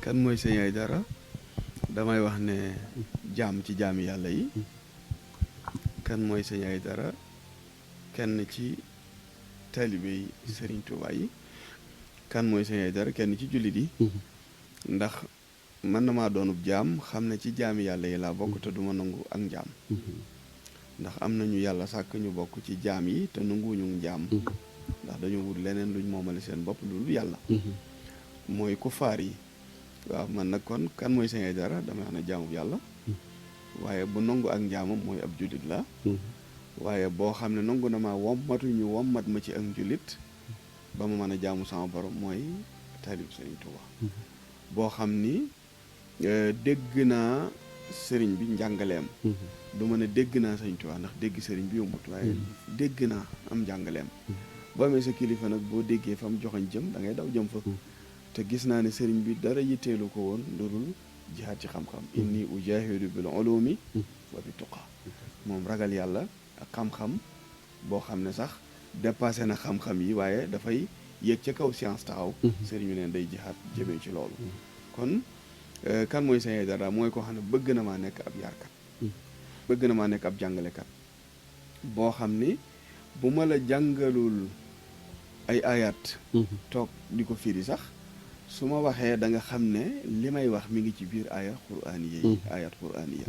kan mooy sëñ Aydara damay wax ne jaam ci jaami yàlla yi. kan mooy sëñ Aydara kenn ci taalibe yi Sëriñ Tuubaa yi. kan mooy sëñ Aydara kenn ci jullit yi. ndax mën na maa doonub jaam xam ne ci jaami yàlla yi laa bokk te duma nangu ak njaam. ndax am nañu yàlla sàkk ñu bokk ci jaam yi te nanguwuñu njaam. ndax dañu wut leneen luñ moomale seen bopp loolu yàlla. mooy ku faar yi. waaw man nag kon kan mooy sëñ Aydara dama wax ne jaamub yàlla. waaye bu nangu ak njaamam mooy ab jullit la. waaye boo xam ne nangu na maa wommatuñu wommat ma ci ak njullit ba ma mën a jaamu sama borom mooy taalib Sëriñ Tuubaa. boo xam ni dégg naa sëriñ bi njàngaleem. du ma ne dégg naa Sëriñ Tuubaa ndax dégg sëriñ bi yombut waaye dégg naa am njàngaleem. boo amee sa kilifa nag boo déggee fa mu joxoñ jëm da ngay daw jëm fa. te gis naa ne sëriñ bi dara yitteelu ko woon loolu jihaad ci xam-xam. inni ujahidu bil ulumi wa bi tuqa. moom ragal yàlla ak xam-xam boo xam ne sax dépassé na xam-xam yi waaye dafay yéeg ca kaw science taxaw. sëriñ bi neen day jihaad jëmee ci loolu. kon kan mooy sëñ Aydara mooy koo xam ne bëgg na maa nekk ab yarkat. bëgg na maa nekk ab jàngalekat. boo xam ni bu ma la jàngalul ay ayat toog di ko firi sax su ma waxee da nga xam ne li may wax mi ngi ci biir ayat quraaniya yi ayat quraaniya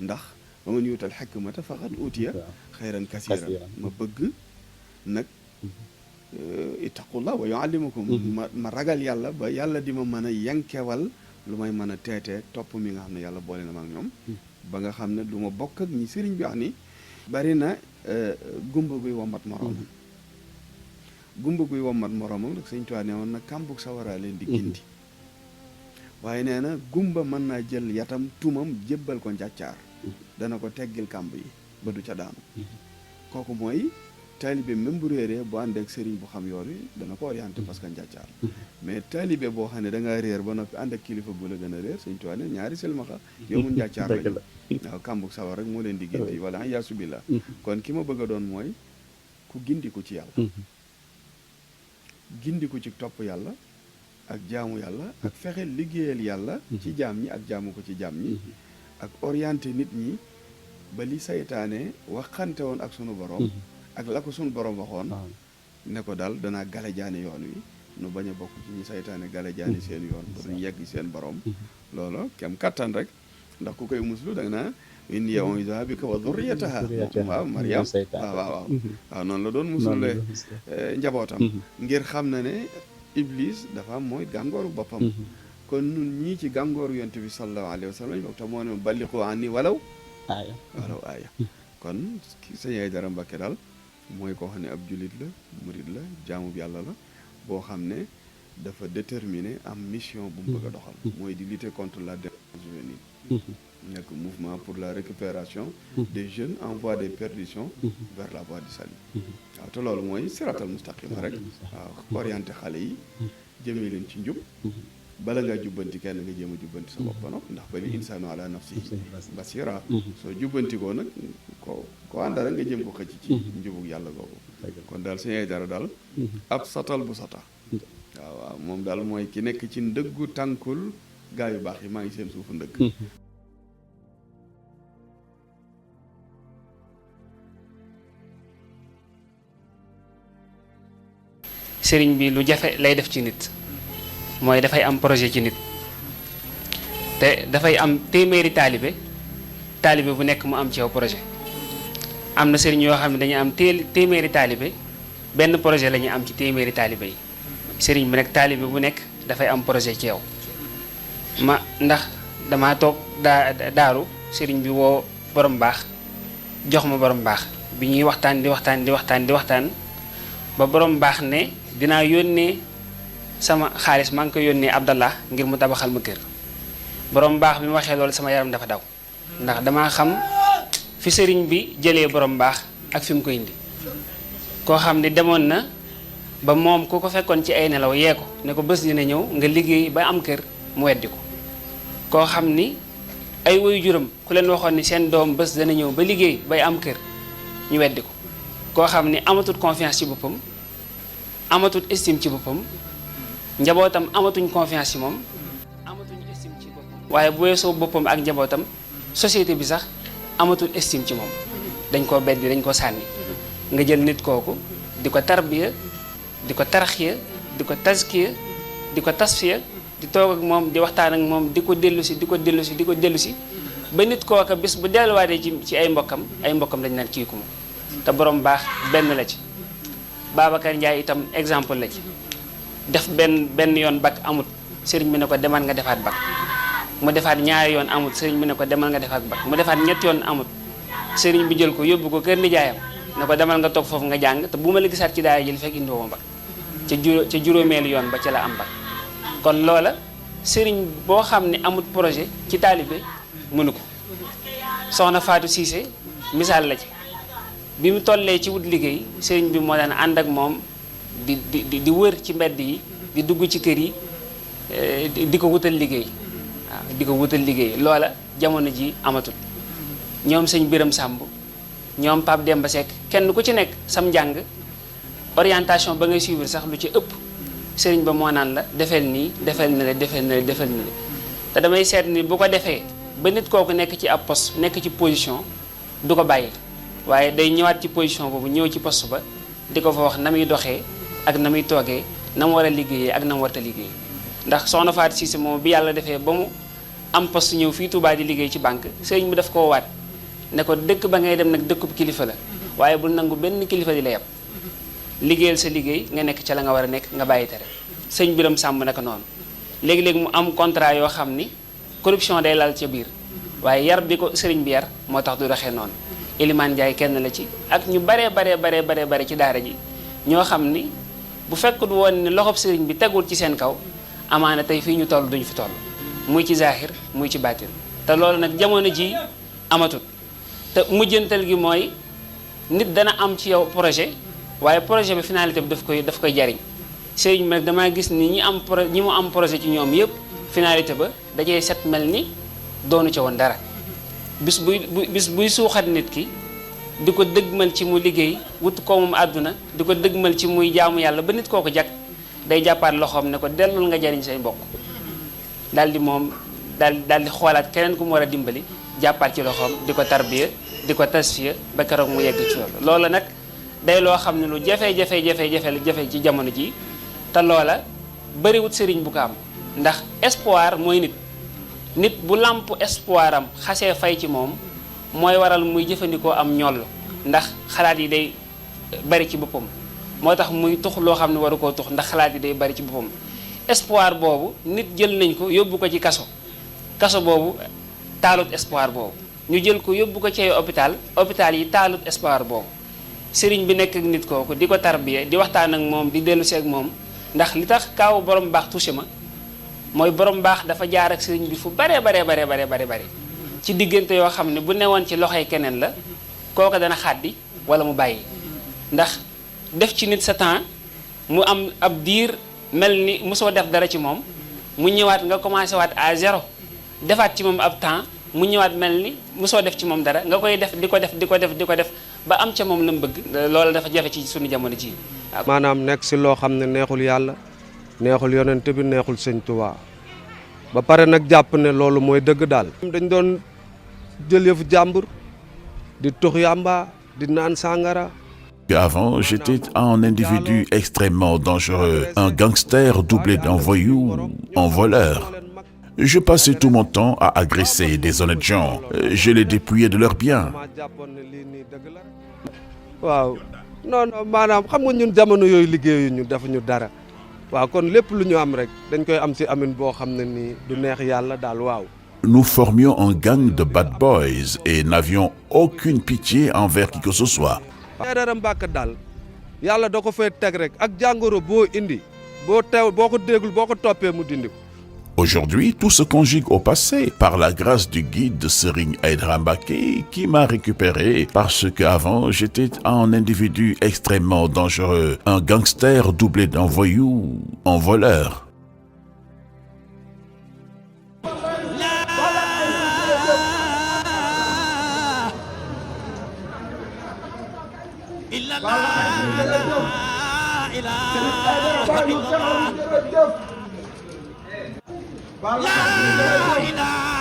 ndax ba man yuutal xikmata faqad utiya xayran kasiran ma bëgg nag ittaqullah wa yuallimukum ma ragal yàlla ba yàlla di ma mën a yankewal lu may mën a teetee topp mi nga xam ne yàlla boole na ma ak ñoom ba nga xam ne du ma bokk ak ñi sëriñ bi wax ni bari na gumba guy wommat moroomam gumba guy wommat moroomam nag sëñ Tuubaa ne woon na kàmbug sawaraa leen di gindi waaye nee na gumba mën naa jël yatam tumam jébbal ko njàccaar dana ko teggil kàmb yi ba du ca daanu kooku mooy taalibe même bu réeree bu ànd ak sëriñ bu xam yoon wi dana ko orienté parce que njàccaar mais taalibe boo xam ne da ngaa réer ba noppi ànd ak kilifa bu la gën a réer sëñ Tuubaa ne ñaari silmaxa yow mun njàccaar lañu waaw kàmbug sawar rek moo leen di gindi wala yaasu billah kon ki ma bëgg a doon mooy ku gindiku ci yàlla gindiku ci topp yàlla ak jaamu yàlla ak fexe liggéeyal yàlla ci jaam ñi ak jaamu ko ci jaam ñi ak orienté nit ñi ba li saytaane waxante woon ak sunu borom ak la ko sunu borom waxoon ne ko daal danaa galajaane yoon wi nu bañ a bokk ci ñi saytaane galajaane seen yoon ba duñ yegg seen borom loolu kem kattan rek ndax ku koy muslu da nga naa inni u'iizuha bika wa dhurriyyataha waaw Mariam waaw noonu la doon musule njabootam ngir xam na ne Iblis dafa am mooy gàngooru boppam kon nun ñii ci gàngooru yonent bi sallallahu alayhi wa sallam boobu te moo ne balliqu anni walaw aaya kon sëñ Aydara Mbàkke daal mooy koo xam ne ab julit la murid la jaamub yàlla la boo xam ne dafa déterminé am mission bu mu bëgg a doxal mooy di lutter contre la délinquance juvénile nekk mouvement pour la récupération des jeunes en voie de perdition vers la voie du salut waaw te loolu mooy siratal mustaqima rek waaw orienté xale yi jëmee leen ci njub bala ngaa jubbanti kenn nga jéem a jubbanti sa bopp nag ndax bali insaanu ala nafsihi basira soo jubbantikoo nag ko ànda rek nga jëm ko xëcc ci njubug yàlla googu kon daal sëñ Aydara daal ab satal bu sata waaw moom daal mooy ki nekk ci ndëggu tànkul gaa yu baax yi maa ngi seen suufu ndëgg sëriñ bi lu jafe lay def ci nit mooy dafay am projet ci nit te dafay am téeméeri taalibe bu nekk mu am ci yow projet am na sëriñ yoo xam ne dañu am téeméeri taalibe benn projet la ñuy am ci téeméeri taalibe yi sëriñ bi nag taalibe bu nekk dafay am projet ci yow ndax dama toog daaru sëriñ bi woo borom baax jox ma borom baax bi ñuy waxtaan di waxtaan ba borom baax ne dinaa yónnee sama xaalis maa ngi ko yónnee Abdallah ngir mu tabaxal ma kër borom baax bi mu waxee loolu sama yaram dafa daw ndax damaa xam fi sëriñ bi jëlee borom baax ak fi mu ko indi koo xam ne demoon na ba moom ku ko fekkoon ci ay nelaw yee ko ne ko bés dina ñëw nga liggéey ba am kër mu weddi ko koo xam ni ay woyu juram ku leen waxoon ni seen doom bés dana ñëw ba liggéey bay am kër ñu weddi ko koo xam ni amatul confiance ci boppam amatul estime ci boppam njabootam amatuñ confiance ci moom amatuñ waaye bu weesoo boppam ak njabootam société bi sax amatul estime ci moom dañ koo beddi dañ koo sànni nga jël nit kooku di ko tarbiya di ko tarxiya di ko taskiya di ko tasfiya di toog ak moom di waxtaan ak moom di ko dellusi di ko dellusi di ko dellusi ba nit kooka bis bu delluwaatee ci ay mbokkam dañ naan kii ku mu te borom baax benn la ci. Babacar Ndiaye itam exemple la ci def benn yoon bac amut sëriñ bi ne ko demal nga defaat bac mu defaat ñaari yoon amut sëriñ bi ne ko demal nga defaat bac mu defaat ñetti yoon amut sëriñ bi jël ko yóbbu ko kër nijaayam ne ko demal nga toog foofu nga jàng te bu ma la gisaat ci daara ji li fekk indiwoo ma bac ca juróomeelu yoon ba ca la am bac kon loola sëriñ boo xam ne amut projet ci taalibe mënu ko. Soxna Fatou Cissé misaal la ci bi mu tollee ci wut liggéey sëriñ bi moo daan ànd ak moom di wër ci mbedd yi di dugg ci kër yi di ko wutal liggéey waaw di ko wutal liggéey loola jamono ji amatul. ñoom sëñ Biram Sàmb ñoom Pape Demba Seck kenn ku ci nekk sam njàng orientation ba ngay suivre sax lu ci ëpp sëriñ ba moo naan la defal nii defal na la defal na la defal na la te damay seet ni bu ko defee ba nit kooku nekk ci ab poste nekk ci position du ko bàyyi waaye day ñëwaat ci position boobu ñëw ci poste ba di ko fa wax na muy doxee ak na muy toogee na mu war a liggéeyee ak na mu warta liggéey ndax soxna Fatou Cissé moom bi yàlla defee ba mu am poste ñëw fii Touba di liggéey ci banque sëriñ bi daf koo waat ne ko dëkk ba ngay dem nag dëkkub kilifa la waaye bul nangu benn kilifa di la yab liggéeyal sa liggéey nga nekk ca la nga war a nekk nga bàyyi tere sëñ Biram Sàmb naka noonu léegi-léegi mu am contrat yoo xam ni corruption day lal ca biir waaye yar bi ko sëriñ bi yar moo tax du doxee noonu Elimane Ndiaye kenn la ci ak ñu bare ci daara ji ñoo xam ni bu fekkut woon ni loxob sëriñ bi tegul ci seen kaw amaana tey fii ñu toll duñu fi toll muy ci zahir muy ci baatin te loolu nag jamono ji amatut te mujjantal gi mooy nit dana am ci yow projet waaye projet bi finalité bi daf koy jariñ sëriñ bi nag damaa gis ni ñi mu am projet ci ñoom yëpp finalité ba dajee set mel ni doonu ca woon dara bis buy suuxat nit ki di ko dëgmal ci mu liggéey wut ko moom àdduna di ko dëgmal ci muy jaamu yàlla ba nit kooku jag day jàppaat loxoom ne ko dellul nga jariñ say mbokk daal di xoolaat keneen ku mu war a dimbali jàppaat ci loxoom di ko tarbiya di ko tasfiya ba keroog mu yegg ci loolu nag day loo xam ne lu jafe ci jamono ji te loola bëriwut sëriñ bu ko am ndax espoir mooy nit bu làmp espoir am xasee fay ci moom mooy waral muy jëfandikoo am ñoll ndax xalaat yi day bari ci boppam moo tax muy tux loo xam ne waru koo tux ndax xalaat yi day bari ci boppam espoir boobu nit jël nañ ko yóbbu ko ci kaso boobu taalut espoir boobu ñu jël ko yóbbu ko ci ay hôpital yi taalut espoir boobu sëriñ bi nekk ak nit kooku di ko tarbiya di waxtaan ak moom di dellu si ak moom ndax li tax kaaw borom baax touché ma mooy borom baax dafa jaar ak sëriñ bi fu bare ci diggante yoo xam ne bu newoon ci loxoy keneen la kooka dana xàddi wala mu bàyyi ndax def ci nit sa temps mu am ab diir mel ni mosoo def dara ci moom mu ñëwaat nga commencé waat à zéro defaat ci moom ab temps mu ñëwaat mel ni mosoo def ci moom dara nga koy def di ko def ba am ca moom la mu bëgg loolu dafa jafe ci suñu jamono ji maanaam nekk si loo xam ne neexul yàlla neexul yonent bi neexul sëñ Tuubaa ba pare nag jàpp ne loolu mooy dëgg daal dañ doon jël yëfu jàmbur di tux yàmba di naan sàngara. Avant, j'étais un individu extrêmement dangereux, un gangster doublé d'un voyou, un voleur. Je passais tout mon temps à agresser des honnêtes gens. Je les dépouillais de leurs biens. waaw non maanaam xam nga ñun jamono yooyu liggéeyu ñu defuñu dara waaw kon lépp lu ñu am rek dañ koy am ci amin boo xam ne nii du neex yàlla daal waaw. Nous formions un gang de bad boys et n'avions aucune pitié envers qui que ce soit. Seereeram Mbàkke daal yàlla da ko fay teg rek ak jàngoro boo indi boo ko déggul boo ko toppee mu dindi ko. Aujourd'hui, tout se conjugue au passé par la grâce du guide de Serigne Aïdara Mbacké qui m'a récupéré parce qu'avant j'étais un individu extrêmement dangereux, un gangster doublé d'un voyou, un voleur. La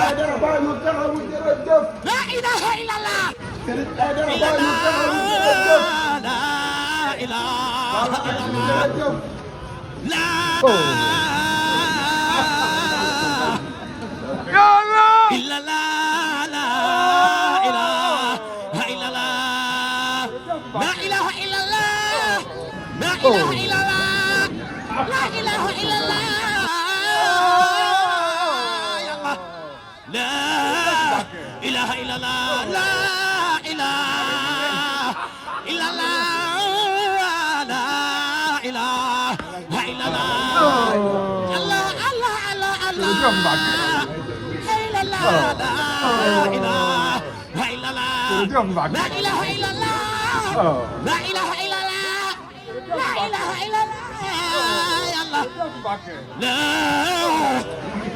Aïdara Baye mu taxawu jërëjëf. la ilaha illallah. Serigne Aïdara Baye mu taxawu jërëjëf. la ilaha illallah. jërëjëf. la illallah. la ilaha illallah. la ilaha illallah. la ilaha illallah. la ilaha illallah. لا إله إلا الله لا إله إلا الله لا إله إلا الله الله الله الله الله إلا الله لا إله إلا الله لا إله إلا الله لا إله إلا الله لا إله إلا الله يا الله لا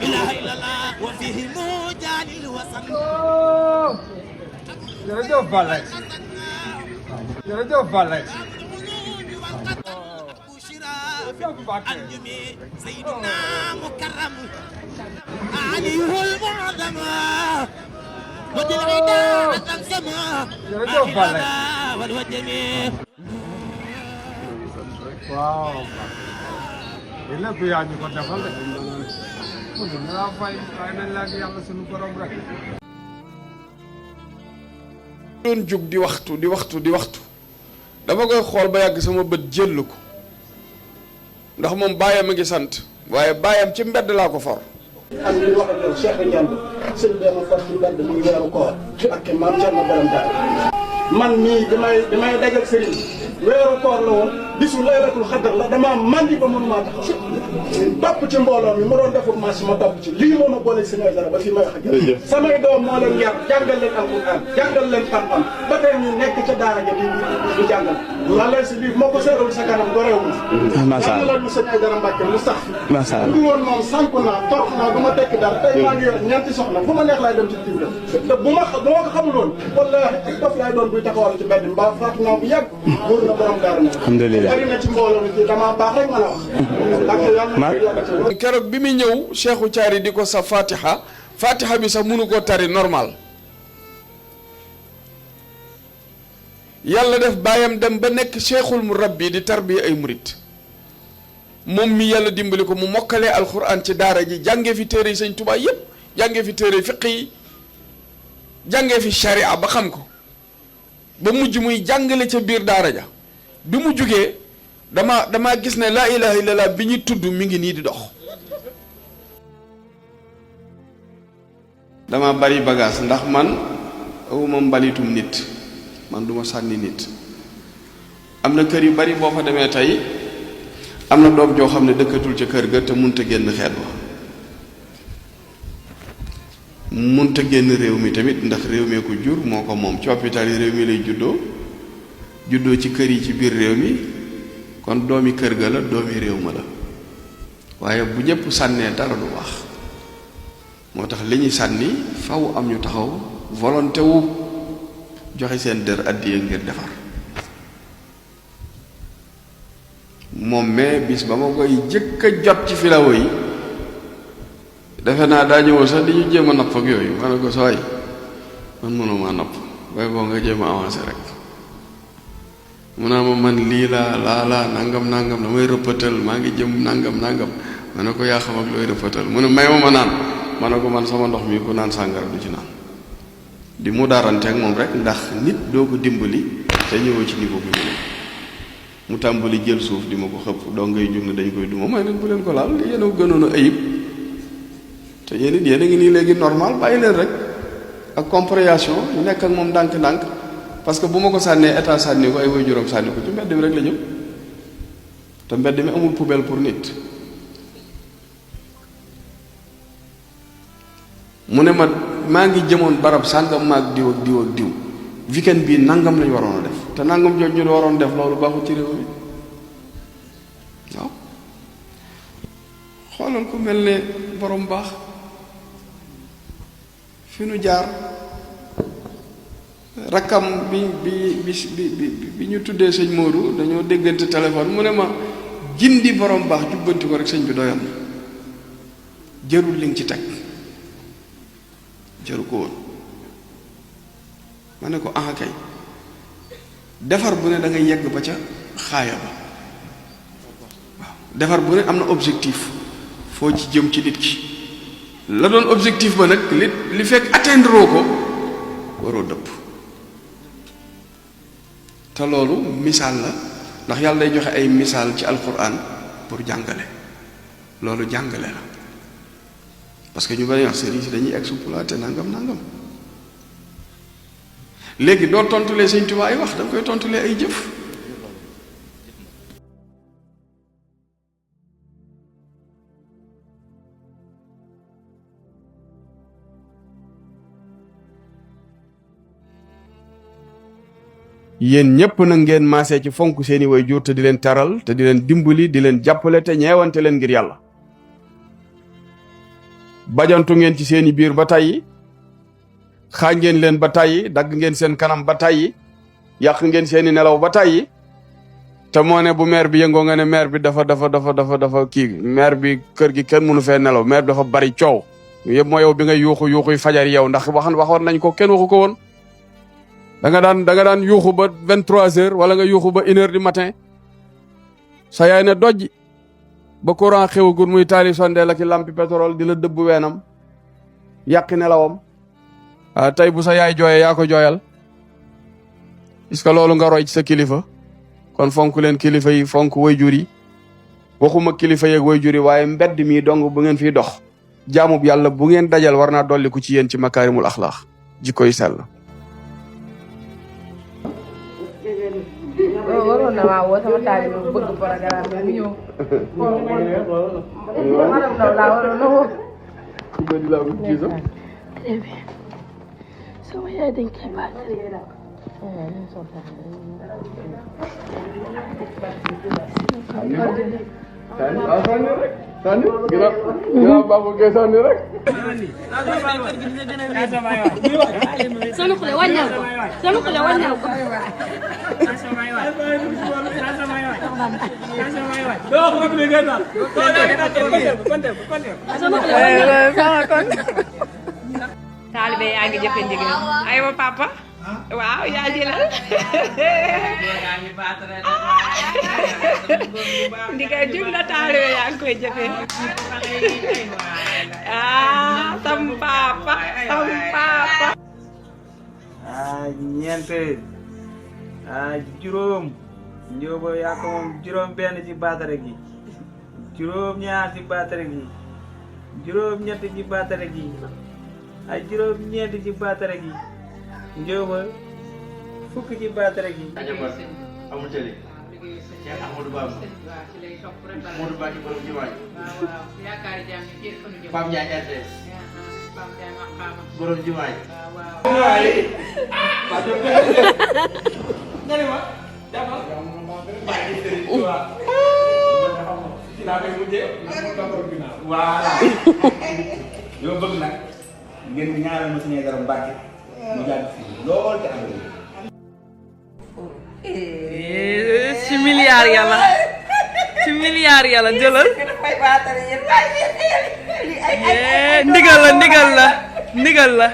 إله إلا الله وفيه مجال الوصل jërëjëf Balaye. jërëjëf Balaye. الجميع سيدنا مكرم عليه المعظم ودي العداء تنسمى والوجميع waaw. lépp yaa ñu ko defal de. ñu la fay nañ la ak yàlla sunu borom rek. doon jóg di waxtu dama koy xool ba yàgg sama bët jël ko ndax moom baayam a ngi sant waaye baayam ci mbedd laa ko for. am li wax ak yow Cheikh Ndiamb sëñ bi ma far ci mbedd muy weeru koor ak maam Thierno Borom daal man mii damay dajal sëriñ weeru koor la woon bisu laylatul xadar la damaa mandi ba mënumaa taxaw topp ci mbooloo mi mu doon deful marché ma topp ci lii moo ma boole si ngay dara ba fi may wax ak yow samay doom moo leen yar jàngal leen alquran jàngal leen xam-xam ba tey ñu nekk ca daara ja di jàngal la lay si lii moo ko seeral sa kanam goreewul yàlla la ñu sëñ ay dara Mbàkke mu sax fi du woon moom sànku naa torox naa du ma tekk dara tey maa ngi yor ñeenti soxna fu ma neex laay dem ci tiw dem te bu ma ko xamuloon wallaahi ak dof laay doon buy taxawal ci mbedd mbaa faatu naa bu yàgg wóor na borom daara na alhamdulilah bari na ci mbooloo mi ci dama baax rek mën a wax keroog bi muy ñëw Cheikhou Thiari di ko sa fatiha bi sax mënu koo tari normal yàlla def baayam dem ba nekk cheikhul murabbi di tarbiya ay murit moom mi yàlla dimbali ko mu mokkalee alxuraan ci daara ji jàngee fi téere yi sëñ Tuubaa yépp jàngee fi téere fiq yi jàngee fi sharia ba xam ko ba mujj muy jàngale ca biir daara ja bi mu jugee dama gis ne laa ilaha illallah bi ñu tudd mi ngi nii di dox dama bari bagage ndax man awuma mbalitum nit man duma sànni nit am na kër yu bari boo fa demee tey am na doom joo xam ne dëkkatul ca kër ga te munta génn xeet wa munta génn réew mi tamit ndax réew mee ko jur moo ko moom ci hôpital yi réew mi lay juddoo ci kër yi ci biir réew mi kon doomi kër ga la doomi réew ma la waaye bu ñëpp sànnee dara du wax moo tax li ñuy sànni faw am ñu taxaw volonté wu joxe seen dër addiya ngir defar moom mais bis ba ma koy jëkk a jot ci filawo yi defe naa daa ñëwoon sax di ñu jéem a napp ak yooyu ma ne ko sooy man mënuma napp waaye boo nga jéem a avancé rek mu naa ma man lii laa nangam damay rëppatal maa ngi jëm nangam ma ne ko yaa xam ak looy rëppatal mu ne may ma naan ma ne ko man sama ndox mi ku naan sàngara du ci naan di mu daarante ak moom rek ndax nit doo ko dimbali te ñëwoo ci niveau bi mu tàmbali jël suuf di ma ko xëpp doo ngay jug ne dañ koy duma may nag bu leen ko laal yéen a gënoon a ayib te yéen it yéen a ngi nii léegi normal bàyyi leen rek ak compréhension ñu nekk ak moom ndànk-ndànk parce que bu ma ko sànnee état sànni ko ay way juróom sànni ko ci mbedd mi rek la jëm te mbedd mi amul poubelle pour nit mu ne maa ngi jëmoon barab sàngam maag diw ak diw ak diw weekend bii nangam lañu waroon a def te nangam jooju ñu waroon def loolu baaxul ci réew mi waaw xoolal ku mel ne borom baax fi nu jaar rakkam bi ñu tuddee sëñ Modou dañoo déggante téléphone mu ne ma gindi borom baax jubbanti ko rek sëñ bi doyoon jërul li nga ci teg jaru ko woon ma ne ko aha kay defar bu ne da ngay yegg ba ca xaaya ba waaw defar bu ne am na objectif foo ci jëm ci nit ki la doon objectif ba nag li fekk atteindre ko waroo dëpp te loolu misaal la ndax yàlla day joxe ay misaal ci alquran pour jàngale loolu jàngale la parce que ñu bari wax sëriñ si dañuy exploité nangam léegi doo tontulee Sëñ Tuubaa ay wax da nga koy tontulee ay jëf yéen ñépp nag ngeen maasee ci fonk seeni way jur te di leen taral te di leen dimbali di leen jàppale te ñeewante leen ngir yàlla bajantu ngeen ci seeni biir ba tàyyi xaañ ngeen leen ba tàyyi dagg ngeen seen kanam ba tàyyi yàq ngeen seeni nelaw ba tàyyi te moo ne bu maire bi yëngoo nga ne maire bi dafa kii maire bi kër gi kenn mënu fee nelaw maire bi dafa bari coow yëpp moo yow bi ngay yuuxuy fajar yow ndax waxoon nañ ko kenn waxu ko woon da nga daan yuuxu ba 23h wala nga yuuxu ba 1h du matin sa yaay ne dojj ba courant xewagul muy taali sondeel ak lampi pétrole di la dëbb weenam yàqi nelawam tey bu sa yaay jooyee yaa ko jooyal est-ce que loolu nga roy ci sa kilifa kon fonk leen kilifa yi fonk wayjur yi waxuma kilifa yeeg wayjur yi waaye mbedd mii dong bu ngeen fiy dox jaamub yàlla bu ngeen dajal war naa dolli ku ci yéen ci makaarimul axlaax jikko yi sell waroon na maa woo sama taal bi bëgg programme bi mu ñëw. madame Ndaw laa waroon na woo. sama yaay dañ koy baatale. sànni ginnaaw baabu ngay sànni rek. sonu xule wàññal ko sonu xule wàññal ko. taalibe yaa ngi jëfe ndigal aywa papa waaw yaa jëlal ndigal jub na taalibe yaa ngi koy jëfe sam papa ñeent juróom njóoba yaa ko moom juróom benn ci baatare gi juróom ñaar ci baatare gi juróom ñett ci baatare gi ay juróom ñeent ci baatare gi njóoba fukk ci baatare gi amul télé Cheikh Amadou Bamba Modou Ba ci borom jumaa Pam Ndiaye RTS borom jumaa yow bëgg nag ngeen ñaanal ma suñu dara Mbàkke mu jàng fi lool te am ci milliard yàlla jëlal ndigal la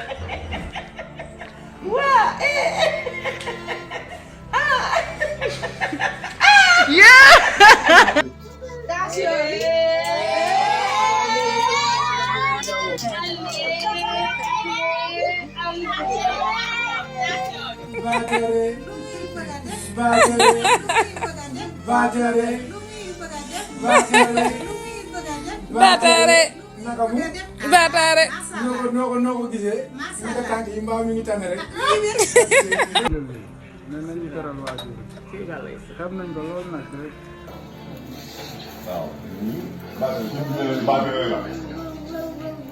Batare noo ko gisee ñu ko tànk yi mbaa mi ngi tànn rek nañu teral waajur xam nañ ko loolu nag rek waaw baatare la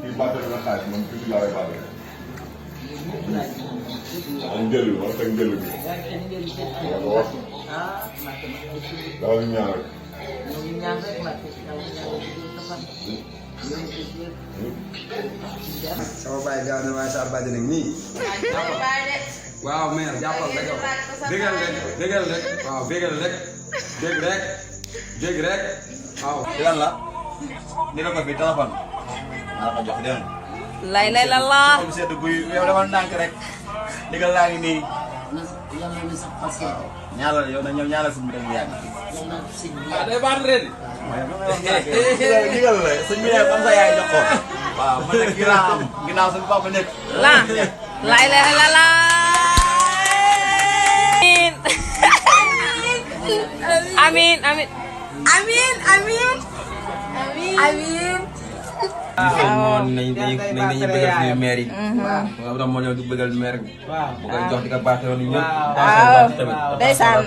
kii baatare la xaalis man tuuti laa lay baatare am njël bi teg njël bi nga ko wax dama ñu ñaan rek sama baay gaaw na waaye sa bàjj nag nii waaw mère jàppal rek yow bégal rek waaw bégal rek dégg rek waaw lan la ni la ko fi téléphone naa ko jox dem lay lay la la. xool sedd guy yow demal ndànk rek ndigal laa ngi nii. ñaanal yow na ñëw ñaanal sëñ bi dem yàgg. ah day baat ren. ndigal la sëñ bi am sa yaay jox ko. waaw man nag ginnaaw suñu papa nekk. lay lay la la. Amin amin. Amin amin. Amin. waaw nañu bëggal suñu maire yi. waaw dama moo ñëw di bëggal maire bi. bu koy jox di ko baaxee woon ñëpp. waaw ndeysaan.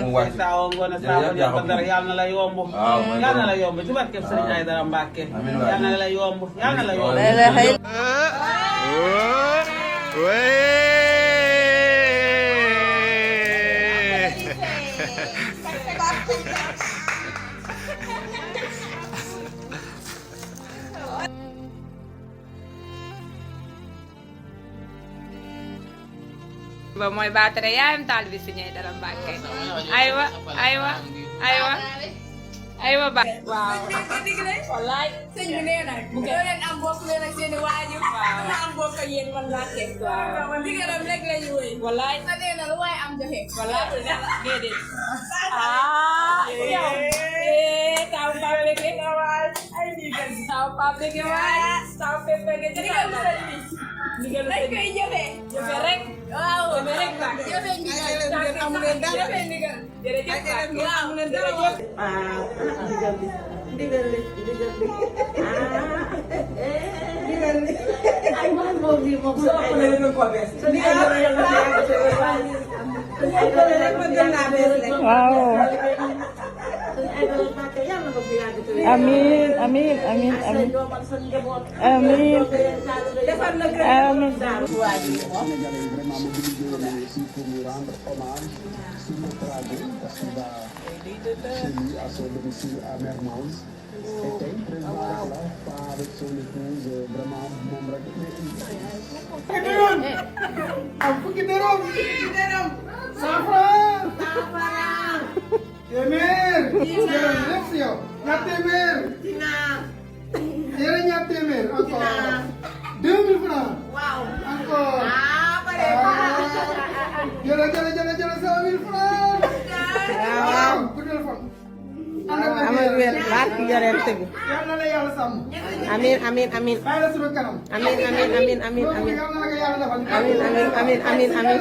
yal na la yomb. yal na la yomb ci barke Serigne Aïdara Mbacké. yal na la yomb yal na la yomb. ba mooy baatare yaayam taal bi Serigne Aïdara Mbacké aywa aywa aywa aywa ba waaw wallaay sëñ bi nee na bu leen am bokk leen ak seen waajur waaw am bokk yéen man Mbacké waaw ndigalam rek la ñu wéy wallaay sa nee na lu waay am joxe wallaay déedéet yow taw pa bege ay ndigal taw pa bege waay taw pe bege ndigal ndigal rek koy jëfe rek waaw jëfe rek ba jëfe ndigal amu leen dara jëfe ndigal jërëjëf amu leen dara ndigal li ay man moom bi moom so ko leen ko bes so ndigal la yalla waaw amin amin amin amin amin defal na amin à son domicile à Mermoz. Et tey président la part avec son épouse vraiment moom rek. am fukki dërëm. 100 francs. 100 francs. téeméer. jërëjëf yow. ñaar téeméer. jërëjëf ñaar téeméer encore. 2000 francs. waaw encore. jërëjëf 100 000 francs. waaw guddal fan. amal wér barki yoreel tëgg. yal na la yàlla sàmm. amiin amiin amiin. bàyyi la sunu kanam. amiin amiin amiin amiin amiin. yal na la ko yàlla defal. amiin amiin amiin amiin amiin.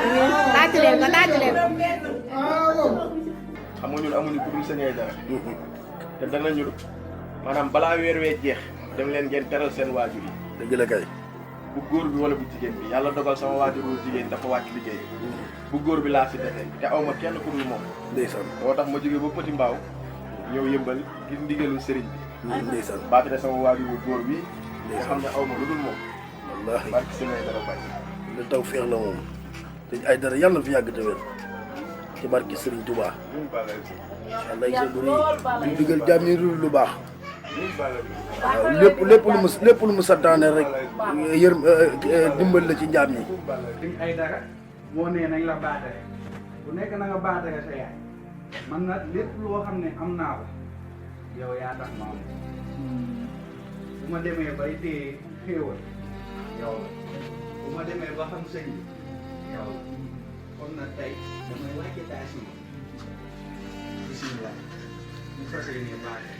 amiin tàcc leen ko tàcc leen. xam nga ñun amuñu ku dul Sëñ Aïdara te danañu maanaam balaa weer wee jeex dem leen ngeen teral seen waajur yi. dëgg la kay. bu góor bi wala bu jigéen bi yàlla dogal sama waajur bu jigéen dafa wàcc liggéey bu góor bi laa fi defee te aw ma kenn ku dul moom. ndeysaan moo tax ma jógee ba Petit Mbaaw ñëw yëmbal gis ndigalu sëriñ bi. ndeysaan baatare sama waajur bu góor bi. nga xam ne aw ma lu dul moom. wallaahi barke Sëñ Aïdara Mbacké. lu taw feex la moom Sëñ Aïdara yàlla na fi yàgg te wér ci barke Sëriñ Touba. yàlla yàgg di digal jàmm yi lu baax. waaw lépp lu mu santaane rek yër dimbal la ci njaam ñi. Sëñ Aïdara moo nee nañ la baatare bu nekk na nga baatare sa yaay man na lépp loo xam ne am naa ko yow yaa tax ma am bu ma demee bay téye xéewal yow la bu ma demee ba xam sëñ bi yow la kon nag tey damay wàcce taasi bismillah ñu fas yéene baatare.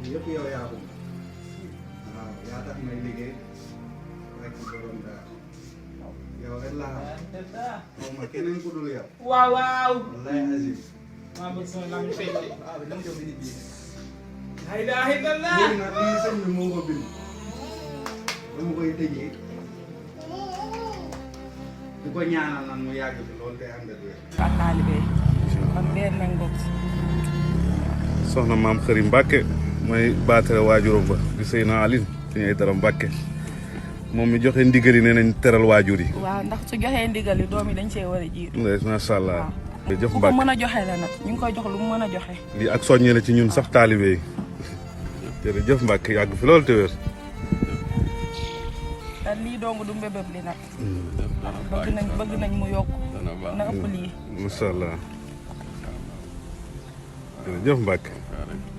yëpp yow yaa ko waaw yaa tax may liggéey rek ci borom daal yow rek laa xam ma keneen ku dul yow. waaw waaw. wallahi azim. maa bëgg sama lam feeñ de. waaw dama ko bind bii. la ilaha illallah. léegi nag lii sëñ bi moo ko bind. dama koy tëjee. di ko ñaanal nan mu yàgg fi loolu day ànd ak wér. ak taalibe ak benn ngoog. soxna maam Xëri Mbacké mooy baatare waajuram ba di Seyna Aline Sëñ Aïdara Mbacké moom mi joxe ndigal yi nee nañ teral waajur yi. waaw ndax su joxee ndigal yi doom yi dañ cee war a jiitu. macha allah. jërëjëf ku ko mën a joxe la nag ñu ngi koy jox lu mu mën a joxe. lii ak soññe la ci ñun sax taalibe yi jërëjëf Mbacké yàgg fi loolu te wér. te lii dong du mbébét li nag. bëgg nañ mu yokk na ëpp lii. macha allah. jërëjëf Mbacke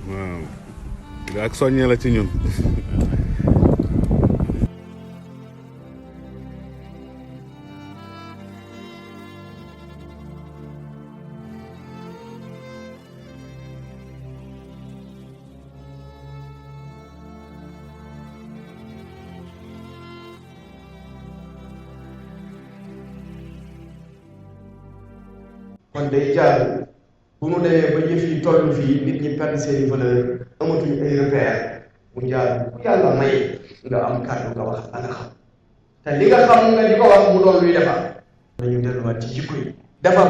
waaw ak soññee la ci ñun. kon day jaar bu nu demee ba yëf yi toll fii nit ñi perdre seeni valeur amatuñu ay repère mu jaar ku yàlla may nga am kàddu nga wax la nga xam te li nga xam nga di ko wax mu doon luy defar dañu delluwaat ci jikko yi defar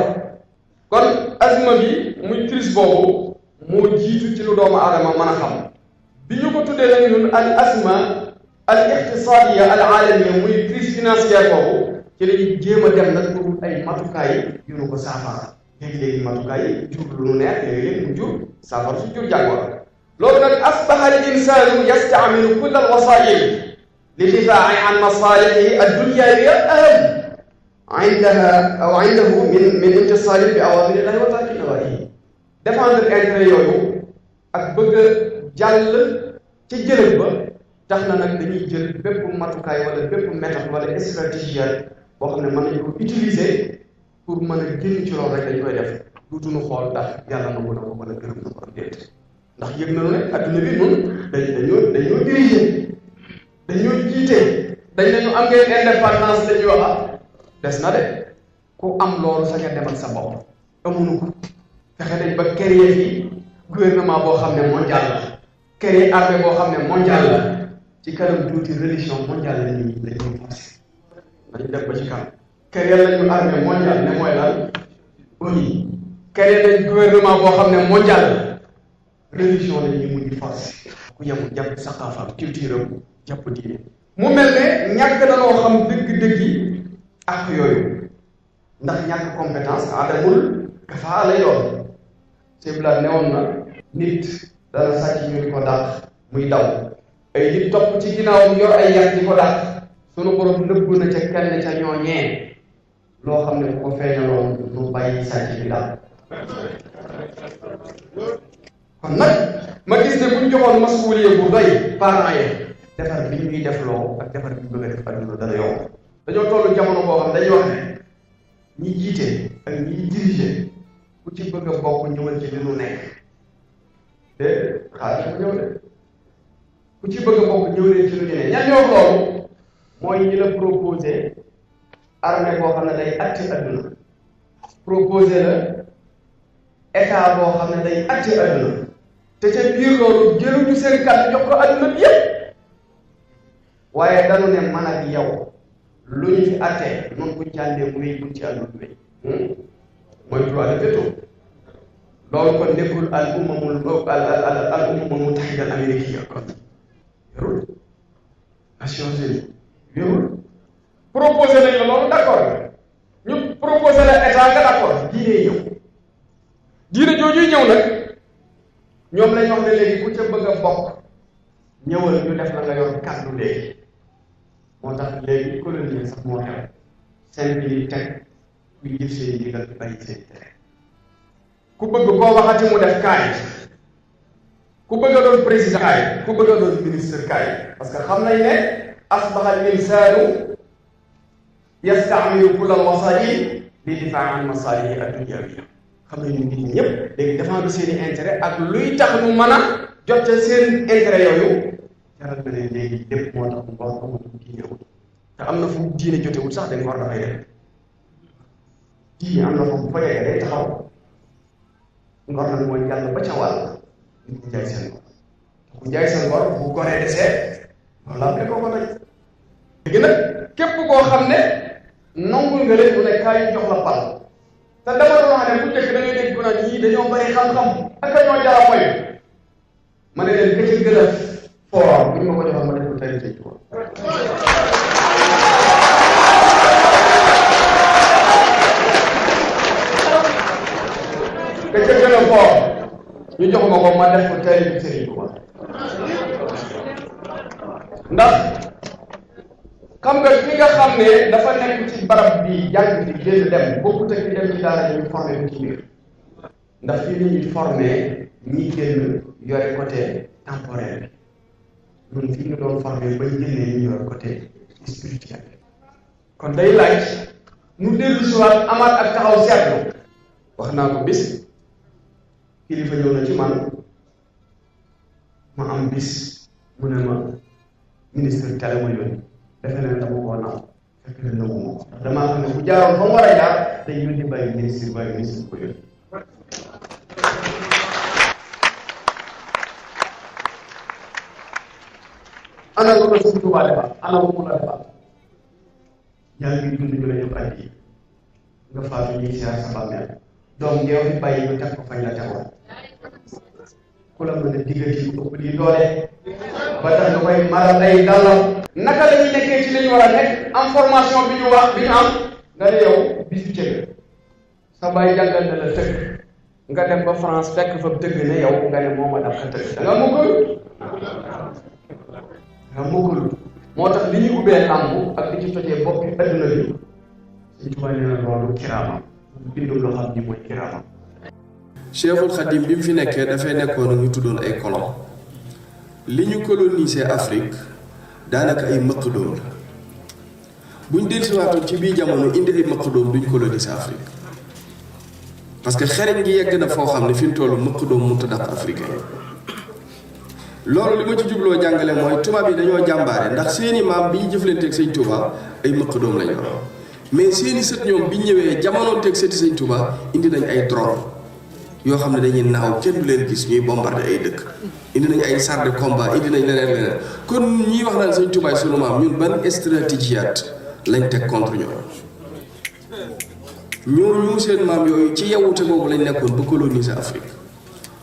kon azma bi muy crise boobu moo jiitu ci lu doomu aadama mën a xam bi ñu ko tuddee nag ñun al azma al iqtisadiya al alamiya muy crise financière boobu ci lañu jéem a dem nag pour ay matukaay yu nu ko saafara léegi-léegi matukaay yi jur lu nu neex léegi-léegi mu jur saafara su jur jàngoro loolu nag asbaha al insanu yastamilu kull al wasail li difaa'i an masalihi ad-dunyawiyya aham indaha aw indahu min imtisali bi awamirillahi wa tarki nawahihi défendre intérêt yooyu ak bëgg a jàll ci jëlëb ba tax na nag dañuy jël bépp matukaay wala bépp méthode wala stratégie boo xam ne mën nañu ko utiliser pour mën a génn ci loolu rek dañ koy def duutuñu xool ndax yàlla nangu na ko wala gërëm na ko am déet ndax yëg nañu ne adduna bi nun dañoo diriger dañoo jiite dañ nañu am ngeen indépendance dañuy wax des na de ku am loolu sa nga demal sa bopp amuñu ko fexe nañ ba créer fii gouvernement boo xam ne mondial la créer armée boo xam ne mondial la ci kanam tuuti religion mondiale la ñuy forcé dañu def ba ci kanam créer nañu armée mondiale ne mooy lan ONU créer nañ gouvernement boo xam ne mondial religion la ñuy mujj forcé ku yemu jàpp saqaafaam culture am jàpp diine mu mel ne ñàkk na loo xam dëgg-dëgg yi ak yooyu ndax ñàkk compétence adamul kafaa lay doon sebla newoon na nit dana sàcc ñu di ko dàq muy daw ay nit topp ci ginnaawam yor ay yar di ko dàq sunu borom nëbb na ca kenn ca ñooñee loo xam ne bu ko feeñaloon du bàyyi sàcc bi daal kon nag ma gis ne bu ñu joxoon masuuliye bu doy parents yi defar bi ñuy def loo ak defar bi ñu bëgg a def adduna dana yomb dañoo toll jamono boo xam dañuy wax ne ñi jiite ak ñi diriger ku ci bëgg a bokk ñëwal ci li nu nekk te xaalis ko ñëw de ku ci bëgg a bokk ñëw leen ci lu ñu ne ñan ñoo loolu mooy ñi la proposé armée boo xam ne day atte adduna proposé la état boo xam ne day atte adduna te ca biir loolu jëluñu seen kàddu jox ko adduna bi yëpp waaye dañu ne man ak yow lu ñu fi attee noonu buñ ci àndee muy buñ ci àndul wéy mooy droit de veto loolu kon nekkul al umamul mutahida al américain kon yorul Nations Unies yorul proposé nañ la loolu d'accord ñu proposé la état nga d'accord diine ñëw diine joojuy ñëw nag ñoom lañ wax ne léegi ku ca bëgg a bokk ñëwal ñu def la nga yor kàddu léegi moo tax léegi colonie sax moo xew seen bi teg kuy jëf seen ndigal di bàyyi seen tere ku bëgg koo waxati mu def kaay ku bëgg a doon président kaay ku bëgg a doon ministre kaay parce que xam nañ ne asbaha al insanu yastamilu kull al wasail li difaa an masalihi ad-dunyawiyya xam nañ nit ñi ñëpp léegi défendre seen i intérêt ak luy tax nu mën a jot ca seen intérêt yooyu jaral na leen léegi lépp moo tax ngor amatul diine wut te am na fu diine jotewul sax dañ ngor dafay dem diine am na foofu bu fa yeggee day taxaw ngor nag mooy yàlla ba ca wàll nit ñi jaay seen ngor ku jaay seen ngor bu goree desee loolu laa ko nag léegi nag képp koo xam ne nangul nga leen du ne kaay jox la pal te dama doon wax ne bu njëkk da ngay dégg ku naan ñii dañoo bari xam-xam ak ñoo jara moy ma ne leen ka ci gën a fort bu ñu ma ko joxoon ma def ko tey tey ko ka ca gën a fort ñu jox ma ko ma def ko tey tey ko ndax xam nga ki nga xam ne dafa nekk ci barab bi jàng di génn dem bokkut ak ki dem ci daara ñu formé ko ci biir ndax fii ni ñuy formé ñi génn yore côté temporel bi ñun fi ñu doon formé bañ génnee ñu yore côté spirituel. kon day laaj ñu dellu si waat amaat ak taxaw seetlu. wax naa ko bis kilifa ñëw na ci man ma am bis mu ne ma ministre télé ma yónni defe ne dama koo naaw fekk na nëwuma ko damaa xam ne bu jaaroon fa mu war a jaar te ñu di bàyyi ministre ko yónni. ana ko Sëñ Tuubaa defal ana ko mu la defal yaa ngi dund ñu la jox addi nga faatu ñuy siyaar sa bàmmeel doom ngeew fi bàyyi ñu teg ko fañ la tegoon ku la mën a diggante yu ëpp lii doole ba tax nga koy maral ay dàllam naka la ñuy nekkee ci li ñu war a nekk am formation bi ñu wax bi ñu am nga ne yow bisu cëg sa bàyyi jàngal na la tëgg nga dem ba France fekk fa tëgg ne yow nga ne moom a daf ka tëgg da nga mukkalu moo tax li ñu ubbee làmb ak li ci tojee boppi adduna bi Sëñ Tuubaa nee na loolu kiraama bindum loo xam ni mooy kiraama. Cheikhul Khadim bi mu fi nekkee dafay nekkoon ñu tuddoon ay colon li ñu colonisé Afrique daanaka ay mëqdoom la buñ dellusiwaatoon ci biir jamono indi ay mëqdoom duñ colonisé Afrique parce que xereñ gi yegg na foo xam ne fi mu toll mëqdoom mu tëddax africain loolu li ma ci jubloo jàngale mooy tubaab yi dañoo jàmbaare ndax seeni maam bi ñu jëflanteeg Sëñ Tuubaa ay mëqdoom lañ yor mais seeni sët ñoom bi ñu ñëwee jamonoonteeg sëti Sëñ Tuubaa indi nañ ay drone yoo xam ne dañuy naaw kenn du leen gis ñuy bombarder ay dëkk indi nañ ay chars de combat indi nañ leneen kon ñiy wax naan Sëñ Tuubaa sunu maam ñun ban stratégiat lañ teg contre ñooñu seen maam yooyu ci yewute boobu lañ nekkoon ba coloniser Afrique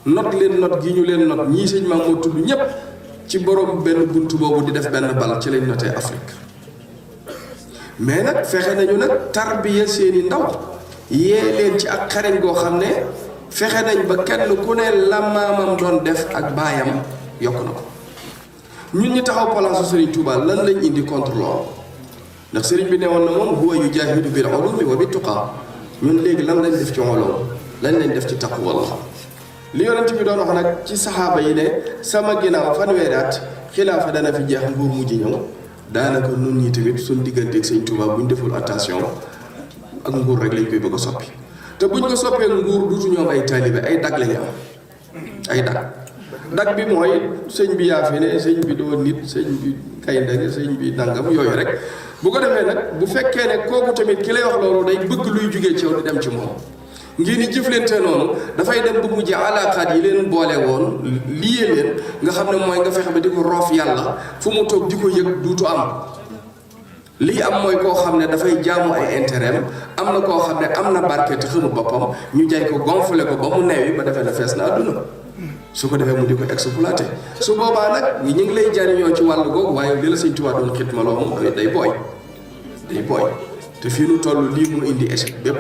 not leen not gi ñu leen not ñii sëñ maam moo tudd ñépp ci borom benn bunt boobu di def benn bal ci lañ notee Afrique mais nag fexe nañu nag tarbiya seeni ndaw yee leen ci ak xareñ goo xam ne fexe nañ ba kenn ku ne la maamam doon def ak baayam yokk na ko ñun ñi taxaw palaasu Serigne Touba lan lañ indi contre loolu ndax Serigne bi ne woon na moom huwa yujaahidu bil ulumi wa bit tuqa ñun léegi lan lañ def ci ulum lan lañ def ci taqwallah li yonent bi doon wax nag ci saxaaba yi ne sama ginnaaw fanweeri at xilaafa dana fi jeex nguur mujj ñëw daanaka nun ñi tamit suñ digganteeg Sëñ Touba buñ deful attention ak nguur rek lañ koy bëgg a soppi te buñ ko soppee nguur duutu ñoom ay taalibe ay dag lañu am ay dag bi mooy sëñ bi yaa fi ne sëñ bi doo nit sëñ bi gaynde sëñ bi nangam yooyu rek bu ko defee nag bu fekkee ne kooku tamit ki lay wax loolu day bëgg luy jugee ci yow di dem ci moom ngeen di jëflante noonu dafay dem ba mujj alaakaat yi leen boole woon lié leen nga xam ne mooy nga fexe ba di ko roof yàlla fu mu toog di ko yëg duutu am lii am mooy koo xam ne dafay jaamu ay intérêt am na koo xam ne am na barke te xamul boppam ñu jaay ko gonflé ko ba mu neewi ba defee na fees na àdduna su ko defee mu di ko exploité su boobaa nag ñu ngi lay jariñoo ci wàllu googu waaye li la Sëñ Tuubaa doon xitmaloo moom day booy te fii nu toll lii mu indi échec bépp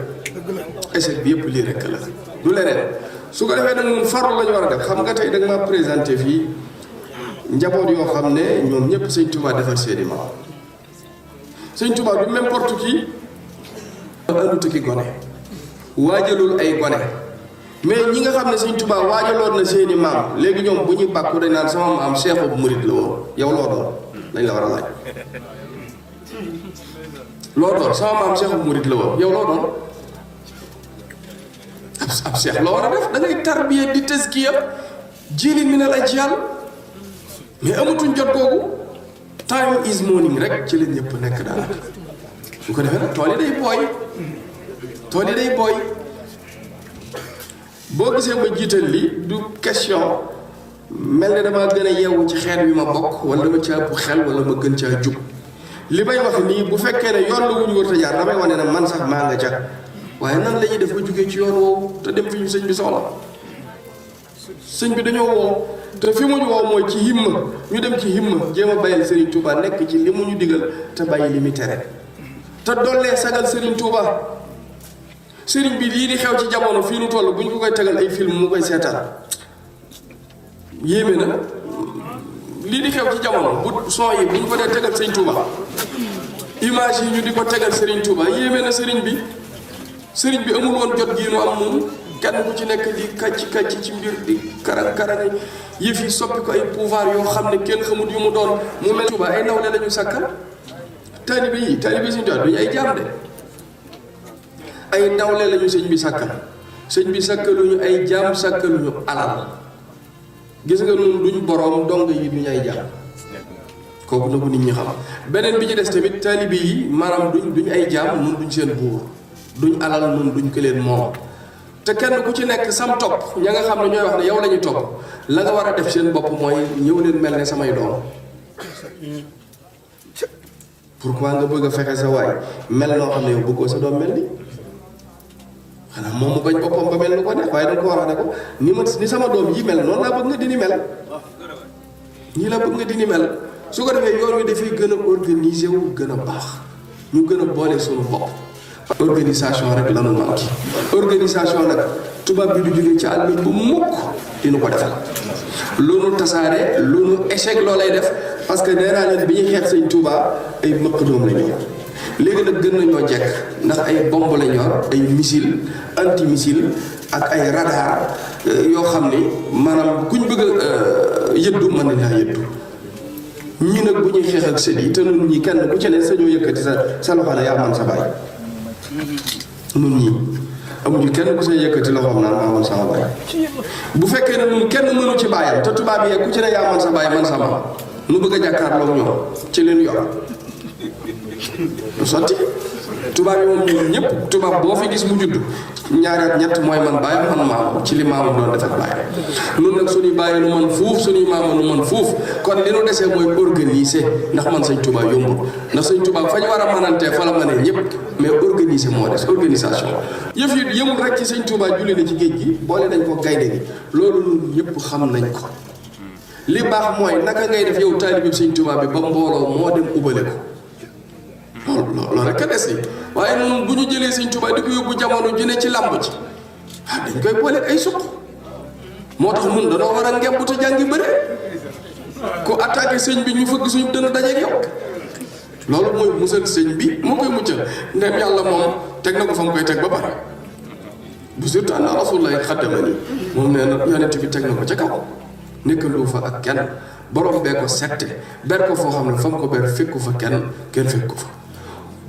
échec bi yëpp lii rekk la du leneen su ko defee nag ñun farlu la ñu war a def xam nga tey da nga ma présenté fii njaboot yoo xam ne ñoom ñëpp Sëñ Tuubaa defar seeni maam Sëñ Tuubaa du n'importe qui andut ki gone waajalul ay gone mais ñi nga xam ne Sëñ Tuubaa waajaloon na seeni maam léegi ñoom bu ñu bàkku dañ naan sama maam Seexu Murit la woon yow loo doon dañ la war a laaj loo doon sama maam Seexu Murit la woon yow loo doon ab seex la war a def da ngay tarbiya di tazkiya jiili mi ne la ci yàlla mais amatuñ jot googu time is morning rek ci la ñëpp nekk daanaka bu ko defee nag tool yi day booy boo gisee ma jiital li du question mel ne dama gën a yeewu ci xeet wi ma bokk wala dama caa ëpp xel wala ma gën caa jub li may wax nii bu fekkee ne yoon la wu ñu war a jaar damay wane ne man sax maa nga ca waaye nan la ñuy def ba jógee ci yoon woowu te dem fi ñu sëñ bi soxla sëñ bi dañoo woo te fi mu ñu woo mooy ci himma ñu dem ci himma jéem a bàyyil Serigne Touba nekk ci li mu ñu digal te bàyyi li mu tere te dollee sagal Serigne Touba Serigne bi lii di xew ci jamono fii nu toll bu ñu ko koy tegal ay film mu koy seetaan yéeme na lii di xew ci jamono bu son yi bu ñu ko dee tegal Serigne Touba image yi ñu di ko tegal Serigne Touba yéeme na Serigne bi sëriñ bi amul woon jot gii nu am noonu kenn ku ci nekk di kàcc ci mbir di karang yëf yi soppi ko ay pouvoir yoo xam ne kenn xamut yu mu doon mu mel Tuuba ay nawle lañu sàkkal taalibe Sëñ Tuuba duñu ay jaam de ay nawle lañu sëñ bi sàkkal sëñ bi sàkkaluñu ay jaam sàkkaluñu alal gis nga nun duñ boroom dong yi duñu ay jaam kooku na ko nit ñi xam beneen bi ci des tamit taalibe yi maanaam duñ ay jaam nun duñ seen buur duñ alal nun duñ ko leen moom te kenn ku ci nekk sam topp ña nga xam ne ñooy wax ne yow la ñu topp la nga war a def seen bopp mooy ñëw leen mel ne samay doom pourquoi nga bëgg a fexe sa waay mel noo xam ne yow bëggoo sa doom mel ni xanaa moom mu bañ boppam ba mel ni ko neex waaye dañ ko war a ne ko ni sama doom yi mel noonu laa bëgg nga dini mel ñii la bëgg nga dini mel su ko defee yoon wi dafay gën a organiser wu gën a baax ñu gën a boole suñu bopp organisation rek la nu manqué organisation nag tubaab bi du jóge ci àll bu mukk dina ko defal lu nu tasaare lu nu échec loo lay def parce que nee naa leen bi ñuy xeex Sëñ Tuubaa ay mëq doom la ñu léegi nag gën nañoo jekk ndax ay bomb la ñor ay missile anti missile ak ay radar yoo xam ni maanaam kuñ bëgg a yëddu mën nañ laa yëddu ñii nag bu ñuy xeex ak sët yi te nun ñi kenn ku ci ne sañoo yëkkati sa loxo ne yaa man sa baay nun ñii amuñu kenn ku say yëkkati loxoom naan maa man sama baay bu fekkee ne nun kenn mënu ci baayam te tubaab yi ku ci ne yaa man sa baay man sa maam nu bëgg a jàkkaarloog ñoom ci leen yor du sotti tubaab yi moom ñun ñëpp tubaab boo fi gis mu judd ñaari at ñett mooy man baayam man maamam ci li maamam doon def ak baayam nun nag suñuy bàyyi nu man fuuf suñuy maama nu man fuuf kon li nu desee mooy organiser ndax man Sëñ Tuubaa yombul ndax Sëñ Tuubaa fa ñu war a manantee fa la mënee ñëpp mais organiser moo des organisation yëf yi yëmul rek ci Sëñ Tuubaa julli na ci géej gi boole nañ ko gaynde gi loolu nun ñëpp xam nañ ko li baax mooy naka ngay def yow taalibe Sëñ Tuubaa bi ba mbooloo moo dem ubale ko loolu rek a des yi waaye noonu bu ñu jëlee Sëñ Tuubaa di ko yóbbu jamono ju ne ci làmb ci dañ koy booleeg ay suq moo tax nun danoo war a ngemb te jàngi bëre ku attaqué sëñ bi ñu fëgg suñu dënn dajeeg yow loolu mooy musal sëñ bi moo koy muccal ndem yàlla moom teg na ko fa mu koy teg ba pare bu surtout anna rasulullahi xaddama ni moom nee na yonent bi teg na ko ca kaw nekkandoo fa ak kenn borom bee ko sette ber ko foo xam ne fa mu ko ber fekku fa kenn fekku fa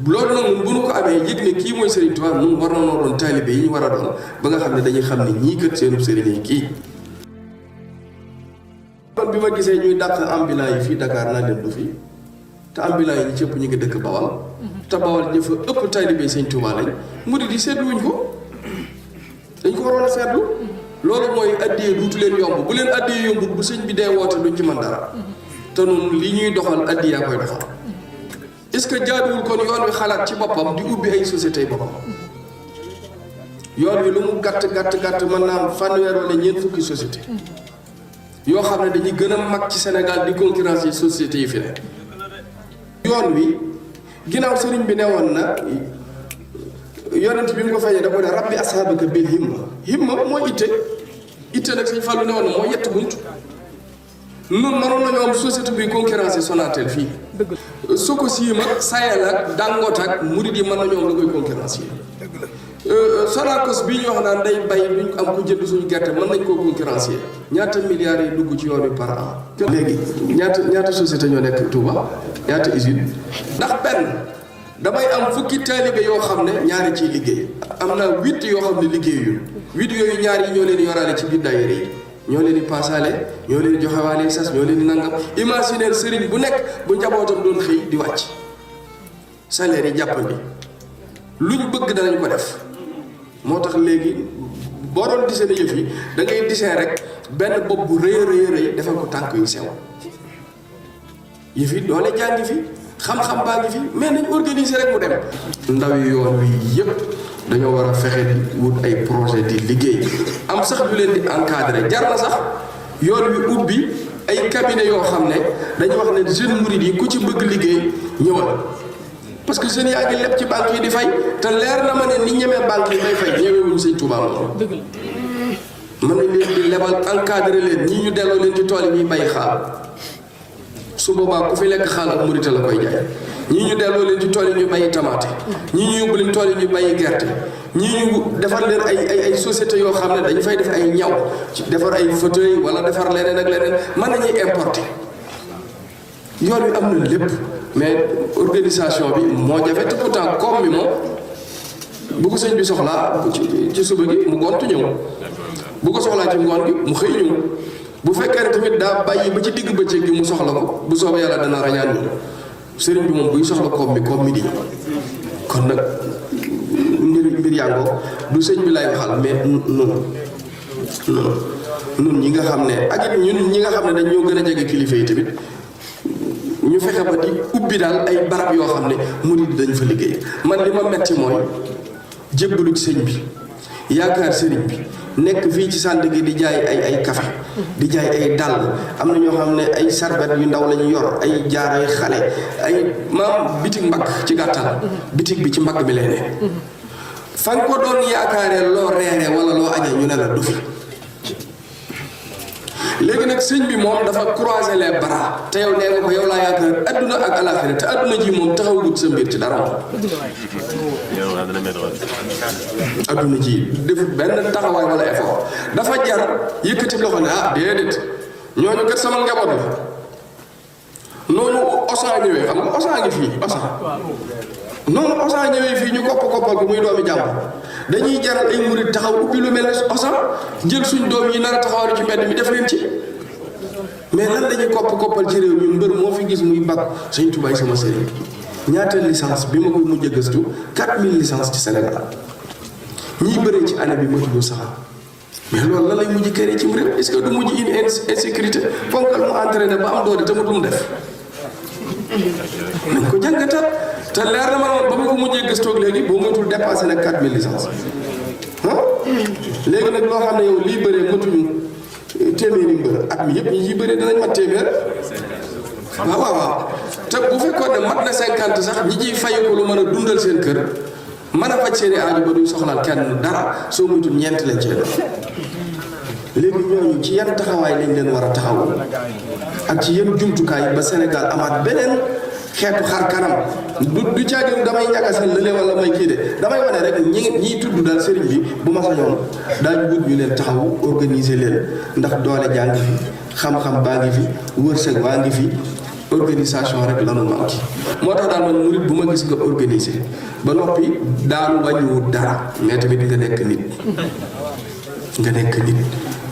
loolu nag ñun bu nu ko amee yëg ne kii mooy Serigne Touba ñun war na noo doon taalibe yi ñu war a doon ba nga xam ne dañuy xam ne ñii kët seenub Serigne yi kii. kon bi ma gisee ñuy dàq ambulant yi fii Dakar naa leen du fi te ambulant yi ñu cëpp ñu ngi dëkk Bawal te Bawal ña fa ëpp taalibe Serigne Touba lañ mu di seetluwuñ ko dañ ko waroon a seetlu loolu mooy addiyee duutu leen yomb bu leen addiyee yombut bu sëñ bi dee woote duñ ci mën dara te noonu li ñuy doxal addiyaa koy doxal. est-ce que jaaduwul kon yoon wi xalaat ci boppam di ubbi ay sociétés boppam yoon wi lu mu gàtt mën naa am fanweer wala ñeent fukki société yoo xam ne dañuy gën a mag ci Sénégal di concurrence yi sociétés yi fi ne yoon wi ginnaaw sëriñ bi newoon na yonent bi mu ko feeñee da ko ne rabbi ashaabaka bil himma mooy itte nag Sëñ Fallu newoon na mooy yett bunt nun mënoon nañoo am société bi concurrence Sonatel fii Sococim ak Sahel ak Dangote ak murid yi mën nañoo am la koy concurrence yi Sonacos bii ñu wax naan day bay duñ am ku jënd suñu gerte mën nañ koo concurrence yi ñaata milliards yi dugg ci yoon wi par an léegi ñaata société ñoo nekk Touba ñaata usine ndax benn damay am fukki taalibe yoo xam ne ñaari ciy liggéey am na 8 yoo xam ne liggéeyuñu 8 yooyu ñaar yi ñoo leen yoraale ci biir daayira yi ñoo leen di paasaale ñoo leen di joxewaale sas ñoo leen di nangam imaginer sëriñ bu nekk bu njabootam doon xëy di wàcc salaire yi jàppandi luñ bëgg danañ ko def moo tax léegi boo doon disee yëf yi da ngay disee rek benn bopp bu rëy defal ko tànk yu sew yëf yi doole jàngi fi xam-xam baa ngi fi mais nañ organiser rek mu dem. ndaw yi yoon wi yëpp dañoo war a fexe di wut ay projet di liggéey am sax lu leen di encadrer jar na sax yoon wi ubbi ay cabinet yoo xam ne dañu wax ne jeune murid yi ku ci bëgg liggéey ñëwal parce que jeunes yaa ngi leb ci banque yi di fay te leer na ma ne ni ñemee banque yi may fay ñëwewuñu Sëñ Tuubaa moom mën nañ leen di lebal encadrer leen ñii ñu delloo leen ci tool yi ñuy bay xaal su boobaa ku fi lekk xaal ak murite la koy jaay ñii ñu delloo leen ci tool yi ñu bayi tamaate ñii ñu yóbbu leen tool yi ñu bayi gerte ñii ñu defar leen ay société yoo xam ne dañ fay def ay ñaw ci defar ay fauteuil wala defar leneen ak leneen mën nañuy importer yoon wi am na lépp mais organisation bi moo jafe te pourtant koom mi moom bu ko sëñ bi soxlaa ci suba gi mu gontu ñëw bu ko soxlaa ci ngoon gi mu xëy ñëw bu fekkee ne tamit daa bàyyi ba ci digg bëccëg gi mu soxla ko bu soobee yàlla dana rañaan ñu sëriñ bi moom buy soxla koom mi di ñëw kon nag mbir yàngoo du sëñ bi lay waxal mais nun ñi nga xam ne ak it ñun ñi nga xam ne dañ ñoo gën a jege kilifa yi tamit ñu fexe ba di ubbi daal ay barab yoo xam ne murid dañ fa liggéey man li ma metti mooy jébbalu ci sëñ bi yaakaar sëriñ bi nekk fii ci sant gi di jaay ay café di jaay ay dàll am na ñoo xam ne ay sarbet yu ndaw la ñu yor ay jaaray xale ay maam bitig mbagg ci gàttal bitig bi ci mbagg bi lay ne fa nga ko doon yaakaaree loo reeree wala loo añee ñu ne la du fi léegi nag sëñ bi moom dafa croiser les bras te yow nee nga ko yow laa yaakaar adduna ak alaxira te adduna ji moom taxawut sa mbir ci dara moom adduna ji defut benn taxawaay wala effort dafa jar yëkkati loxo ne ah déedéet ñooñu kat sama njaboot la noonu osan ñëwee xam nga osan ngi fii osan noonu osan ñëwee fii ñu koppal ko muy doomi jàmm dañuy jaral ay murid taxaw ubbi lu mel ne osan jël suñ doom yi nar a taxawal ci mbedd mi def leen ci mais lan lañuy koppal ci réew mi mbër moo fi gis muy bag Sëñ Tuubaa sama sëriñ ñaata licence bi ma koy mujj a gëstu 4000 licence ci Sénégal ñiy bëree ci année bi matuñu sax mais loolu lan lay mujj këree ci réew est-ce que du mujj une insécurité fonkal mu entraîné ba am doole te mu dum def nañ ko jàngatat te leer na ma ba ma ko mujjee gëstoog léegi boo moytul dépassé nag 4000 licence léegi nag loo xam ne yow lii bëree matuñu téeméeri mbër at mi yëpp ñi ciy bëree danañ mat téeméer waaw te bu fekkoon ne mat na 50 sax ñi ciy fay ko lu mën a dundal seen kër mën a faj seen i aaju ba duñ soxlaal kenn dara soo moytul ñeent lañ cee doon léegi ñooñu ci yan taxawaay lañ leen war a taxaw ak ci yan jumtukaay ba Sénégal amaat beneen xeetu xar kanam du caagin damay ñagasal lële wala may kii de damay wane rek ñiy tudd daal sëriñ bi bu ma sañoon daañu wut ñu leen taxaw organiser leen ndax doole jaa ngi fi xam-xam baa ngi fi wërsëg baa ngi fi organisation rek lanu manqué moo tax daal man murit bu ma gis nga organiser ba noppi daanu wàññiwut dara mais tamit nga nekk nit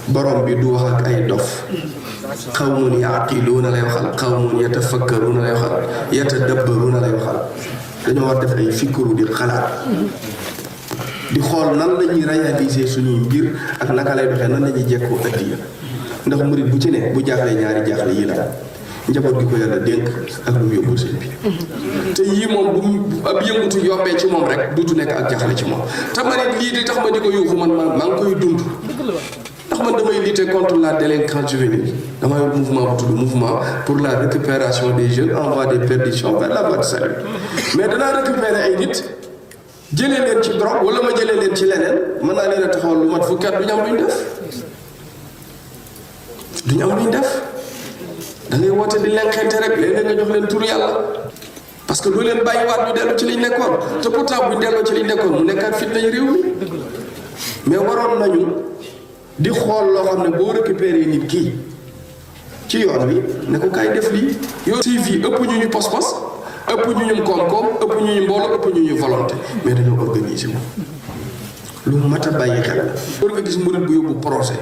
borom bi du wax ak ay dof qawmun yaqiluuna lay waxal qawmun yatafakkaruuna lay waxal yatadabbaruuna lay waxal dañoo war def ay fikru di xalaat di xool nan la ñuy réaliser suñuy mbir ak naka lay doxee nan la ñuy jekkoo addiya ndax murit bu ci ne bu jaaxlee ñaari jaaxle yi la njaboot gi ko yàlla dénk ak lu mu yóbbu sëñ bi te yii moom bu ab yëngutu yombee ci moom rek duutu nekk ak jaaxle ci moom te man it lii di tax ma di ko yuuxu man maa ngi koy dund ndax man damay lutter contre la délinquance juvénile damay mouvement bu tudd mouvement pour la récupération des jeunes en voie de perdition vers la voie de salut mais danaa récupérer ay nit jëlee leen ci drogue wala ma jëlee leen ci leneen mën naa leen a taxawal lu mat fukki at duñu am luñ def da ngay woote di leen xente rek léeg-léeg nga jox leen tur yàlla parce que loo leen bàyyiwaat ñu dellu ci liñ nekkoon te pourtant buñ delloo ci liñ nekkoon mu nekkaat fitna yi réew mi mais waroon nañu di xool loo xam ne boo récupéré nit kii ci yoon wi ne ko kaay def lii yow si fii ëpp ñu pos-pos ëpp ñu koom-koom ëpp ñu mbooloo ëpp ñu volonté mais dañoo organiser wu lu mat a bàyyi xel pour nga gis murid bu yóbbu projet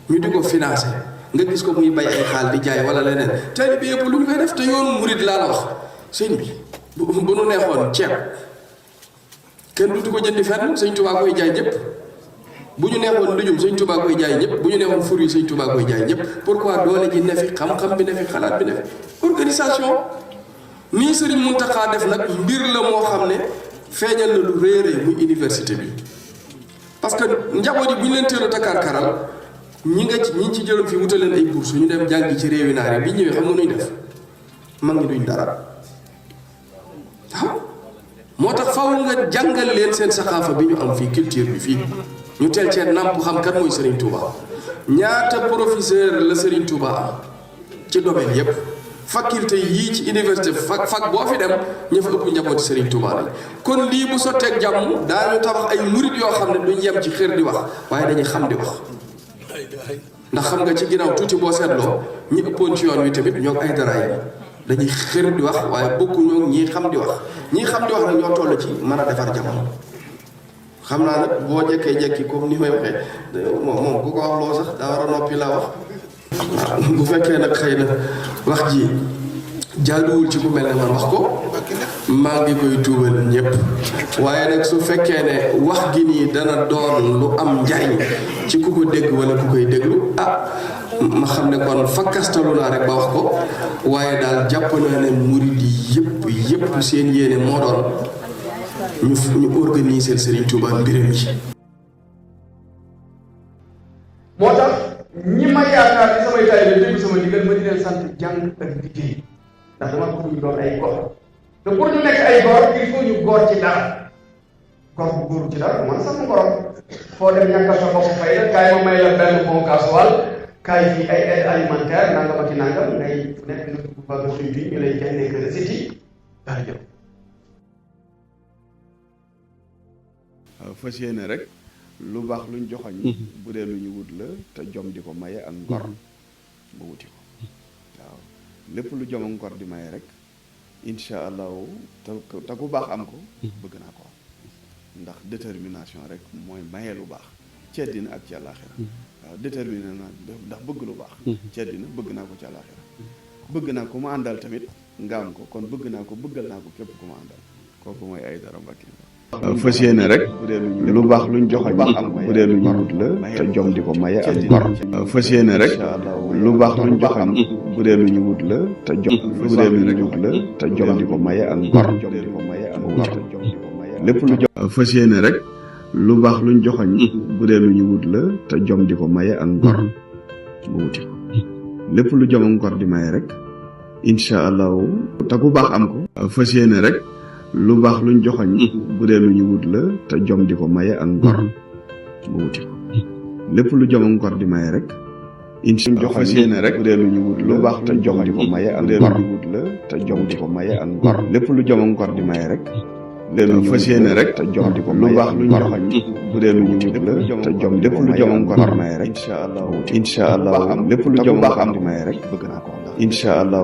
ñu di ko financé nga gis ko muy bay ay xaal di jaay wala leneen taalibe bi yëpp lu ñu koy def te yoonu murid laa la wax sëñ bi bu nu neexoon ceeb kenn dutu ko jëndi fenn Sëñ Tuubaa koy jaay ñëpp bu ñu neexoon lujum Sëñ Tuubaa koy jaay ñëpp bu ñu neexoon fur yi Sëñ Tuubaa koy jaay ñëpp pourquoi doole ji ne fi xam-xam bi ne fi xalaat bi ne fi organisation nii Sëriñ Muntaxa def nag mbir la moo xam ne feeñal na lu réeré muy université bi parce que njaboot yi bu ñu leen teel a takkaar-karal ñi ci jëloon fi wutal leen ay bourse ñu dem jàngi ci réewi naar yi bi ñëwee xam nga nuñ def mag ñi duñ dara waaw moo tax faw nga jàngal leen seen saxaafa bi ñu am fii culture bi fii ñu teel cee nàmp xam kat mooy Serigne Touba ñaata professeur la Serigne Touba am ci domaine yépp faculté yii ci université fac boo fi dem ña fa ëpp njabooti Serigne Touba lañ kon lii bu sotteeg jàmm daañu tabax ay murit yoo xam ne duñ yem ci xër di wax waaye dañuy xam di wax ndax xam nga ci ginnaaw tuuti boo seetloo ñi ëppoon ci yoon wi tamit ñoo ay dara yi dañuy xër di wax waaye bokkuñoo ñii xam di wax ñii xam di wax nag ñoo toll ci mën a defar jamono xam naa nag boo jekkee jekki comme ni may waxee moom ku ko wax loo sax daa war a noppi laa wax bu fekkee nag xëy na wax ji jaaduwul ci ku mel ne man wax ko maa ngi koy tuubal ñëpp waaye nag su fekkee ne wax gi nii dana doon lu am njariñ ci ku ko dégg wala ku koy déglu ma xam ne kon fakkastalu naa rek ba wax ko waaye daal jàpp naa ne murid yi yëpp seen yéene moo doon ñu organiser Serigne Touba mbiram yi. moo tax ñi ma yaakaar ci samay taalibe dégg sama digal ma di leen sant jàng ak liggéey ndax dama bëgg ñu doon ay góor te pour ñu nekk ay góor il faut ñu góor ci dara góor bu góoru ci dara man sama ngorom foo dem ñàkkal sa bopp fay la kaay ma may la benn bon gasoil kaay fii ay aide alimentaire nangam ak nangam ngay fu nekk nga dugg bëgg suñ bi ñu lay génnee que recette yi dara jëm. waaw fas yéene rek lu baax luñ joxoñ bu dee lu ñu wut la te jom di ko maye ak ngor ba wuti ko waaw lépp lu jom ak ngor di maye rek incha allahu te ku baax am ko bëgg naa ko ndax détermination rek mooy maye lu baax ci àddina ak ci àllaaxira waaw déterminé naa ndax bëgg lu baax ci àddina bëgg naa ko ci àllaaxira bëgg naa ko ma àndal tamit nga am ko kon bëgg naa ko bëggal naa ko képp ku ma àndal kooku mooy Aïdara Mbacké fas yéene rek lu baax luñ joxoñ bu dee lu ñu wut la te jom di ko maye ak ngor fas yéene rek lu baax luñ joxoñ bu dee lu ñu wut la te jom bu dee lu ñu wut la te jom di ko maye ak ngor lépp lu fas yéene rek lu baax luñ joxoñ bu dee lu ñu wut la te jom di ko maye ak ngor ba wuti ko lépp lu jom ak ngor di maye rek incha allahu te ku baax am ko fas yéene rek lu baax luñ joxoñ bu dee lu ñu wut la te jom di ko maye ak ngor ba wuti ko lépp lu jom ak ngor di maye rek incha allah fas yéene rek bu dee lu ñu wut lu baax te jom di ko maye ak ngor wut la te jom di ko maye ak ngor lépp lu jom ak ngor di maye rek fas yéene rek te jom di ko lu baax luñ joxoñ bu dee lu ñu wut la te jom lépp lu jom ak ngor di maye rek incha allah lépp lu jom ak ngor di maye rek bëgg naa ko incha allah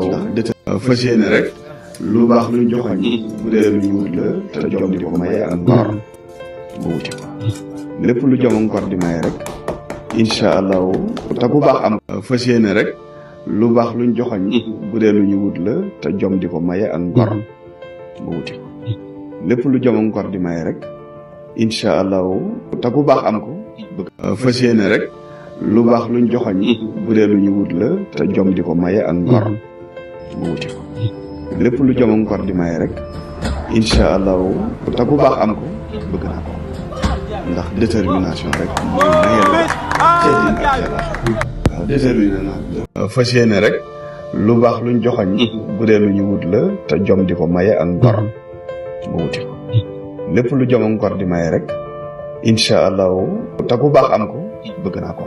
fas yéene rek lu baax luñ joxoñ bu dee lu ñu wut la te jom di ko maye ak ngor ba wuti ko lépp lu jom ak ngor di maye rek incha allahu te ku baax am fas yéene rek lu baax luñ joxoñ bu dee lu ñu wut la te jom di ko maye ak ngor ba wuti ko lépp lu jom ak ngor di maye rek incha allahu te ku baax am ko bëgg fas yéene rek lu baax luñ joxoñ bu dee lu ñu wut la te jom di ko maye ak ngor ba wuti ko lépp lu jom ak ngor di maye rek incha allahu te ku baax am ko bëgg naa ko ndax détermination rek mooy maye lu baax waaw déterminé naa fas yéene rek lu baax luñ joxoñ bu dee lu ñu wut la te jom di ko maye ak ngor ba wuti ko lépp lu jom ak ngor di maye rek incha allahu te ku baax am ko bëgg naa ko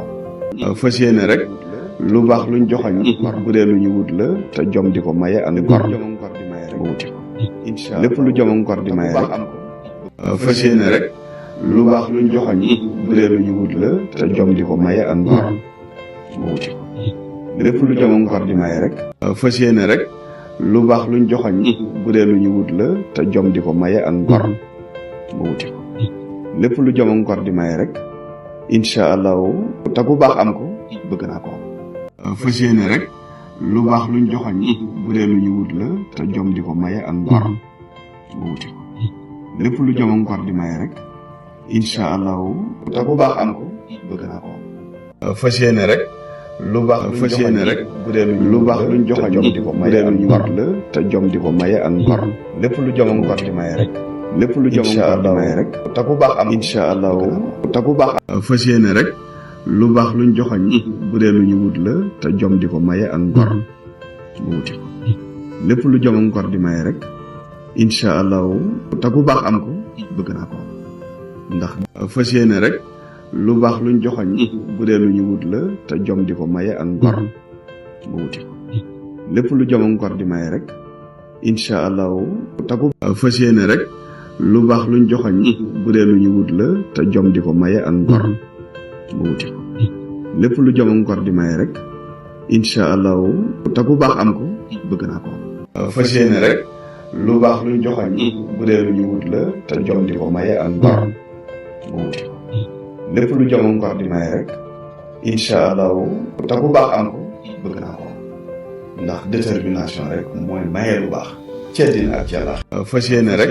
fas yéene rek lu baax luñ joxoñ bu dee lu ñu wut la te jom di ko maye ak ngor ba wuti ko lépp lu jom ak ngor di maye rek fas yéene rek lu baax luñ joxoñ bu dee lu ñu wut la te jom di ko maye ak ngor ba wuti ko lépp lu jom ak ngor di maye rek fas yéene rek lu baax luñ joxoñ bu dee lu ñu wut la te jom di ko maye ak ngor ba wuti ko lépp lu jom ak ngor di maye rek incha allahu te ku baax am ko bëgg naa ko fas yéene rek lu baax luñ joxoñ bu dee lu ñu wut la te jom di ko maye ak ngor ba wuti ko lépp lu jom ak ngor di maye rek incha allahu te ku baax am ko bëgg naa ko fas yéene rek lu baax fas yéene rek bu dee lu baax luñ joxoñ jom di ko maye ak ngor la te jom di ko maye ak ngor lépp lu jom ak ngor di maye rek lépp lu jom ak ngor di maye rek te ku baax am incha allahu te ku baax fas yéene rek lu baax luñ joxoñ bu dee lu ñu wut la te jom di ko maye ak ngor ba wuti ko lépp lu jom ak ngor di maye rek incha allahu te ku baax am ko bëgg naa ko ndax fas yéene rek lu baax luñ joxoñ bu dee lu ñu wut la te jom di ko maye ak ngor ba wuti ko lépp lu jom ak ngor di maye rek incha allahu taku fas yéene rek lu baax luñ joxoñ bu dee lu ñu wut la te jom di ko maye ak ngor mu wuti ko lépp lu jom ak ngor di maye rek incha allahu te ku baax am ko bëgg naa ko fas yéene rek lu baax luñ joxoñ bu dee lu ñu wut la te jom di ko maye ak ngor mu wuti ko lépp lu jom ak ngor di maye rek incha allahu te ku baax am ko bëgg naa ko ndax détermination rek mooy maye lu baax ceddin ak jàllax fas yéene rek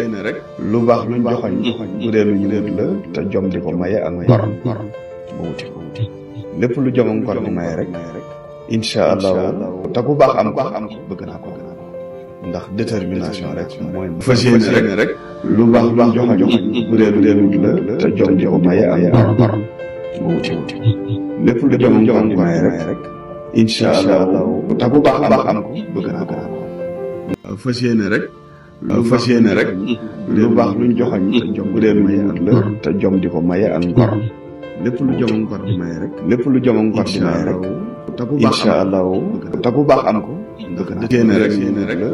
lu baax luñ joxoñ bu dee lu ñu wut la te jom di ko maye ak ngor mu wuti ko lépp lu jom ak ngor di maye rek incha allahu te ku baax am ko bëgg naa ko ndax détermination rek mooy fas yéene rek lu baax luñ joxoñ bu dee lu wut la te jom di ko maye ak ngor mu wuti lépp lu jom ak ngor di maye rek incha allahu te ku baax am ko bëgg naa ko fas yéene rek lu baax luñ joxoñ bu dee lu wut la te jom di ko maye ak ngor lépp lu jom ak ngor di maye rek rek incha allahu te ku baax am ko bëgg naa yéene rek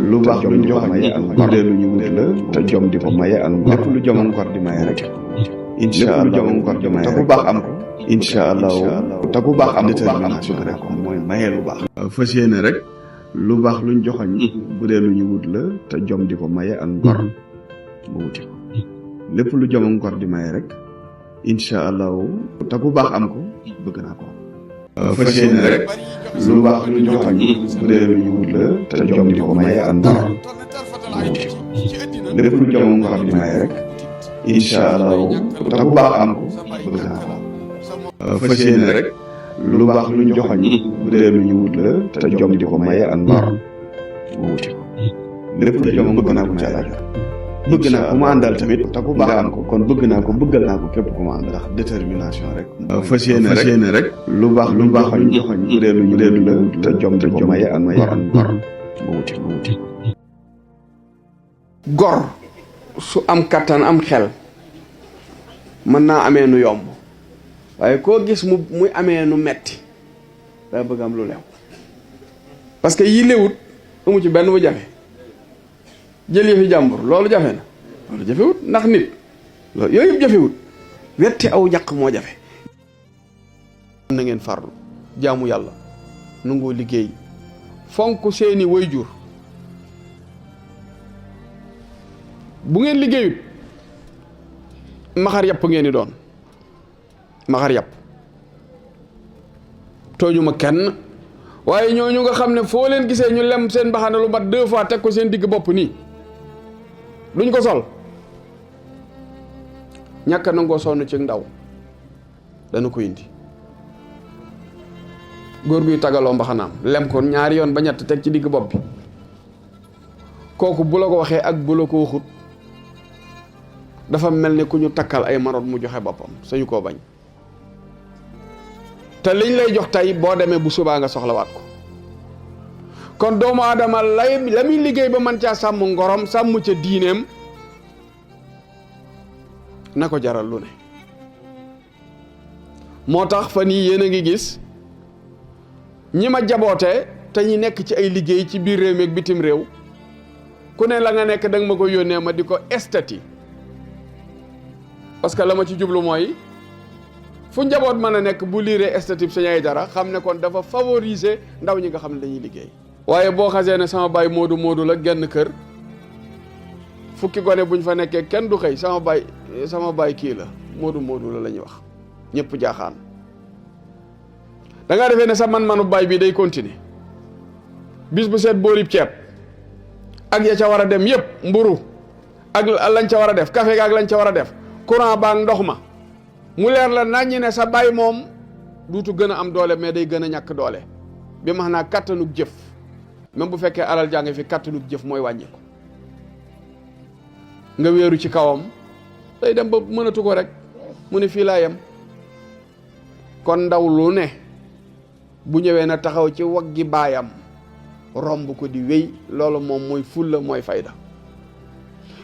lu baax luñ joxoñ bu dee lu ñu wut la te jom di ko maye ak ngor lépp lu jom ak ngor di maye rek incha allahu te ku baax am ko incha allahu te ku baax am détermination rek mooy maye lu baax fas yéene rek lu baax luñ joxoñ bu dee lu ñu wut la te jom di ko maye ak ngor mu wuti ko lépp lu jom ak ngor di maye rek incha allahu te ku baax am ko bëgg naa ko fas yéene rek lu baax luñ joxoñ bu dee lu ñu wut la te jom di ko maye ak ngor mu wuti ko lépp lu jom ak ngor di maye rek incha allahu te ku baax am ko bëgg naa ko fas yéene rek lu baax luñ joxoñ bu dee lu ñu wut la te jom di ko maye ak ngor mu wuti ko lépp lu jom bëgg naa ko ca laaj bëgg naa ku ma àndal tamit te ku baax am ko kon bëgg naa ko bëggal naa ko képp ku ma àndal ndax détermination rek fas yéene rek lu baax luñ joxoñ bu dee lu ñu wut la te jom di ko maye ak ngor mu wuti ko gor su am kattan am xel mën naa amee nu yomb waaye koo gis muy amee nu metti daa bëgg am lu lew parce que yi lewut amu ci benn bu jafe jël yëfi jàmbur loolu jafe na loolu jafewut ndax nit loolu yooyu yëpp jafewut wetti aw ñaq moo jafe na ngeen farlu jaamu yàlla nangoo liggéey fonk seeni waajur bu ngeen liggéeyut maxar yàpp ngeen di doon maxar yàpp tooñuma kenn waaye ñooñu nga xam ne foo leen gisee ñu lem seen mbaxana lu mat 2 fois teg ko seen digg bopp nii duñ ko sol ñàkk a nangoo sonn ci ndaw dana ko indi góor guy tagaloo mbaxanaam lem ko 2 yoon ba ñett teg ci digg bopp bi kooku bu la ko waxee ak bu la ko waxut dafa mel ne ku ñu takkal ay maroot mu joxe boppam sañu koo bañ te liñ lay jox tey boo demee bu subaa nga soxlawaat ko kon doomu aadama la muy liggéey ba mën caa sàmm ngorom sàmm ca diineem na ko jaral lu ne moo tax fan yii yéen a ngi gis ñi ma jaboote te ñi nekk ci ay liggéey ci biir réew mi ak bitim réew ku ne la nga nekk danga ma ko yónnee ma di ko estati parce que la ma ci jublu mooy fu njaboot mën a nekk bu liiree statut Sëñ Aydara xam ne kon dafa favoriser ndaw ñi nga xam ne dañuy liggéey waaye boo xasee ne sama baay moodu la genn kër fukki gone buñ fa nekkee kenn du xëy sama baay kii la moodu la ñuy wax ñëpp jaaxaan da ngaa defee ne sa man-manu baay bi day continuer bis bu seet boolib ceeb ak ya ca war a dem yëpp mburu ak lañ ca war a def café ga ak lañ ca war a def courant baa ndox ma mu leer la naññi ne sa baay moom duutu gën a am doole mais day gën a ñàkk doole bi max naa kattanug jëf même bu fekkee alal jàng fi kattanug jëf mooy wàññi ko nga wéeru ci kawam day dem ba mënatu ko rek mu ne fii laa yem kon ndaw lu ne bu ñëwee na taxaw ci waggi baayam romb ko di wéy loolu moom mooy fulla mooy fayda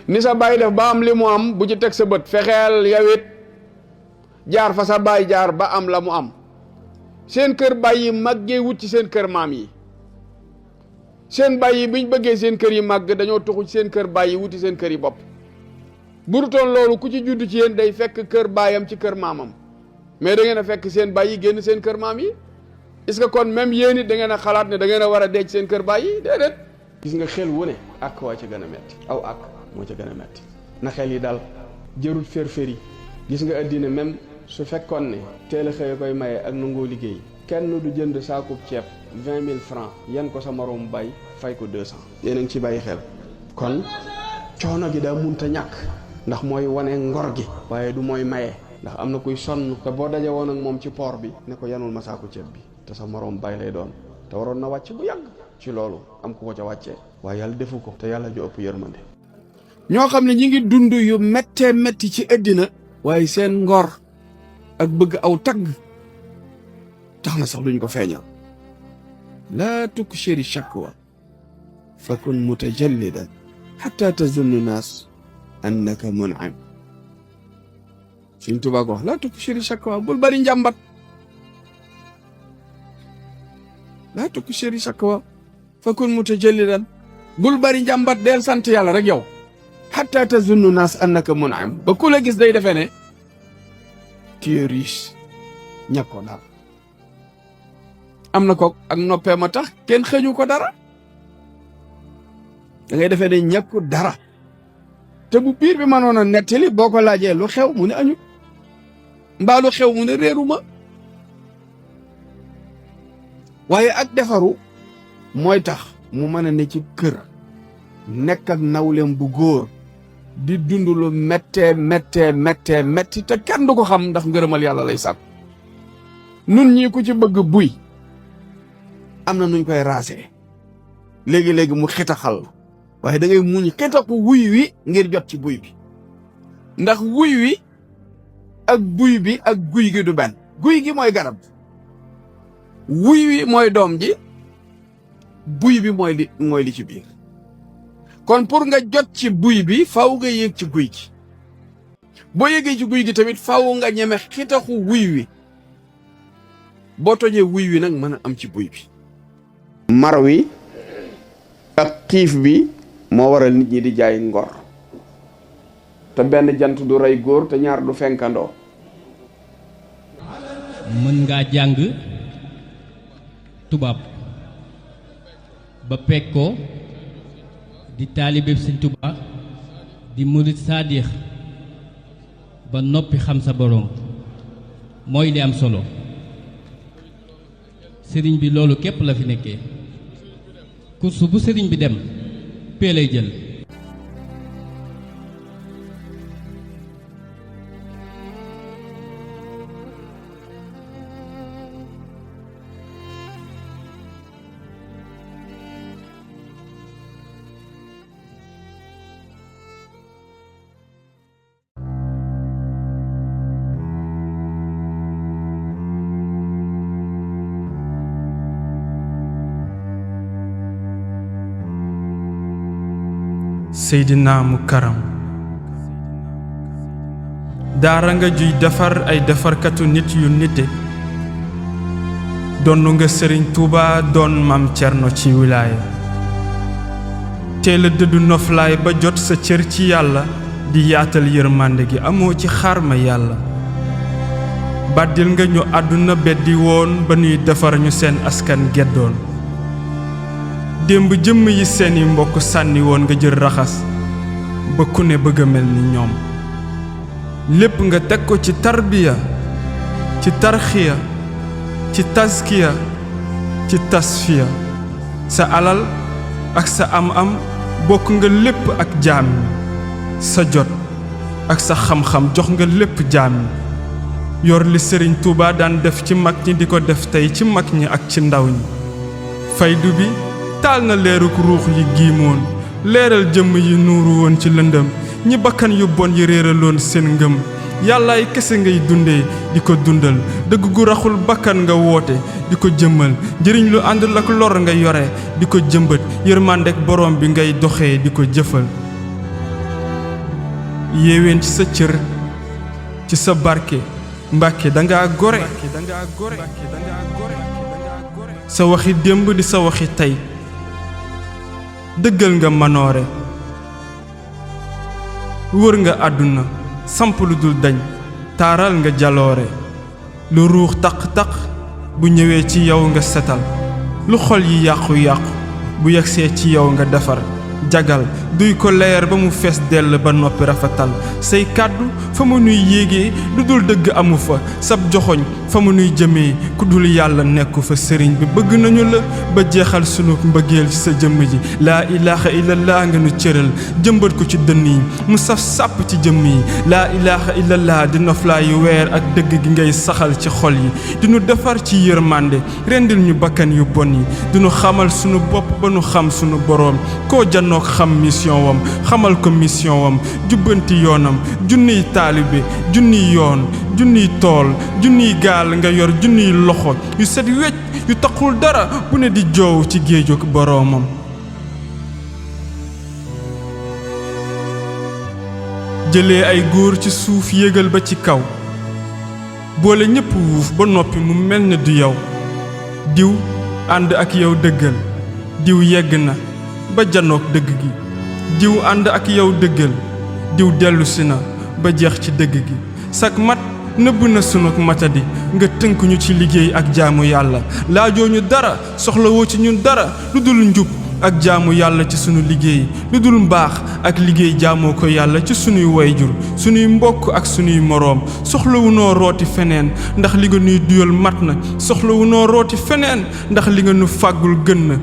ni sa baay def ba am li mu am bu ci teg sa bët fexeel yawit jaar fa sa baay jaar ba am la mu am seen kër baay yi màggee wut ci seen kër maam yi seen bàyyi biñ bëggee seen kër yi màgg dañoo tuxu ci seen kër bàyyi wuti seen kër yi bopp burutoon loolu ku ci judd ci yéen day fekk kër baayam ci kër maamam mais da ngeen a fekk seen bàyyi génn seen kër maam yi est-ce que kon même yéen it da ngeen a xalaat ne da ngeen a war a deej seen kër bàyyi déedéet. gis nga xel wu ne ak waa ca gën a metti aw ak moo ca gën a metti na xel yi daal jërul fér-fér yi gis nga addina même su fekkoon ne teel a xëy koy maye ak nangoo liggéey kenn du jënd saakub ceeb 20 000 francs yan ko sa moroom bay fay ko 200 yéen a ngi ci bàyyi xel kon coono gi daa munta ñàkk ndax mooy wane ngor gi waaye du mooy maye ndax am na kuy sonn te boo daje woon ak moom ci port bi ne ko yanul ma saaku ceeb bi te sa moroom bay lay doon te waroon na wàcc bu yàgg ci loolu am ku ko ca wàccee waaye yàlla defu ko te yàlla ju ëpp yërmande ñoo xam ne ñi ngi dund yu méttee métti ci àddina waaye seen ngor ak bëgg aw tagg tax na sax duñ ko feeñal laa tukshiri shakwa fakun mutajallidan xatta tazunnu naas annaka mun'im Sëñ Tuubaa ko wax laa tukshiri shakwa bul bari njàmbat laa tukshiri shakwa fakun mutajallidan bul bari njàmbat del sant yàlla rek yow xatta tazunnu naas annaka mun'im ba ku la gis day defee ne tu es riche ñàkkoo dara am na ko ak noppee ma tax kenn xëñu ko dara da ngay defee ne ñàkku dara te bu biir bi mënoon a nettali boo ko laajee lu xew mu ne añu mbaa lu xew mu ne réeruma waaye ak defaru mooy tax mu mën a ne ci kër nekk ak nawleem bu góor di dund lu méttee métti te kenn du ko xam ndax ngërëmal yàlla lay sàkk nun ñii ku ci bëgg buy am na nuñ koy raasee léegi-léegi mu xitaxal waaye da ngay muñ xitaxu wuy wi ngir jot ci buy bi ndax wuy wi ak buy bi ak guy gi du benn guy gi mooy garab wuy wi mooy doom ji buy bi mooy li ci biir kon pour nga jot ci buy bi faaw nga yéeg ci guy gi boo yéegee ci guy gi tamit faaw nga ñeme xitaxu wuy wi boo tojee wuy wi nag mën a am ci buy bi mar wi ak xiif bi moo waral nit ñi di jaay ngor te benn jant du rey góor te ñaar du fenkandoo mën ngaa jàng tubaab ba peg ko di taalibeeb Sëñ Tuubaa di murit saadix ba noppi xam sa boroom mooy li am solo sëriñ bi loolu képp la fi nekkee kursu bu sëriñ bi dem pee lay jël Seydina Mukaram daara nga juy defar ay defarkatu nit yu nite donnu nga Sëriñ Tuuba doon Maam Cerno ci wilaaya teel a dëddu noflaay ba jot sa cër ci yàlla di yaatal yërmande gi amoo ci xaar ma yàlla bàddil nga ñu àdduna beddi woon ba ñuy defar ñu seen askan geddoon démb jëmm yi seeni mbokk sànni woon nga jël raxas ba ku ne bëgg a mel ni ñoom lépp nga teg ko ci tarbiya ci tarxiya ci taskiya ci tasfiya sa alal ak sa am-am bokk nga lépp ak jaam ñi sa jot ak sa xam-xam jox nga lépp jaam ñi yor li Sëriñ Tuuba daan def ci mag ñi di ko def tey ci mag ñi ak ci ndaw ñi faydu bi taal na leeruk ruux yi giimoon leeral jëmm yi nuuru woon ci lëndëm ñi bakkan yu bon yi réeraloon seen ngëm yàllaay kese ngay dundee di ko dundal dëgg gu raxul bakkan nga woote di ko jëmmal njëriñ lu àndul ak lor nga yore di ko jëmbat yërmandek borom bi ngay doxee di ko jëfal yéeween ci sa cër ci sa barke Mbàkke danga gore sa waxi démb di sa waxi tey dëggal nga manoore wër nga àdduna samp lu dul dañ taaral nga jaloore lu ruux taq-taq bu ñëwee ci yow nga setal lu xol yi yàqu-yàqu bu yegsee ci yow nga defar jagal duy ko leer ba mu fees dell ba noppi rafetal say kàddu fa mu nuy yéegee lu dul dëgg amu fa sab joxoñ fa mu nuy jëmee ku dul yàlla nekku fa sëriñ bi bëgg nañu la ba jeexal sunu mbëggeel ci sa jëmm ji laa ilaaha illallah nga nu cëral jëmbat ko ci dënn yi mu saf sàpp ci jëmm yi laa ilaaha illallah di noflaa yu weer ak dëgg gi ngay saxal ci xol yi di nu defar ci yërmande rendil ñu bakkan yu bon yi di nu xamal sunu bopp ba nu xam sunu boroom koo janook xam mission wam xamal ko mission wam jubbanti yoonam junniy taalibe junniy yoon junniy tool junniy gaal nga yor junniy loxo yu set wecc yu taxul dara bu ne di joow ci géejug boroomam jëlee ay góor ci suuf yéegal ba ci kaw boole ñépp wuuf ba noppi mu mel ne du yow diw ànd ak yow dëggal diw yegg na ba janook dëgg gi diw ànd ak yow dëggal diw dellusi na ba jeex ci dëgg gi sak mat nëbb na sunu matadi nga tënk ñu ci liggéey ak jaamu yàlla laajoo ñu dara soxlawoo ci ñun dara lu dul njub ak jaamu yàlla ci sunu liggéey lu dul mbaax ak liggéey jaamoo ko yàlla ci sunuy wayjur sunuy mbokk ak sunuy moroom soxlawunoo rooti feneen ndax li nga nuy duyal mat na soxlawunoo rooti feneen ndax li nga nu fàggul gën na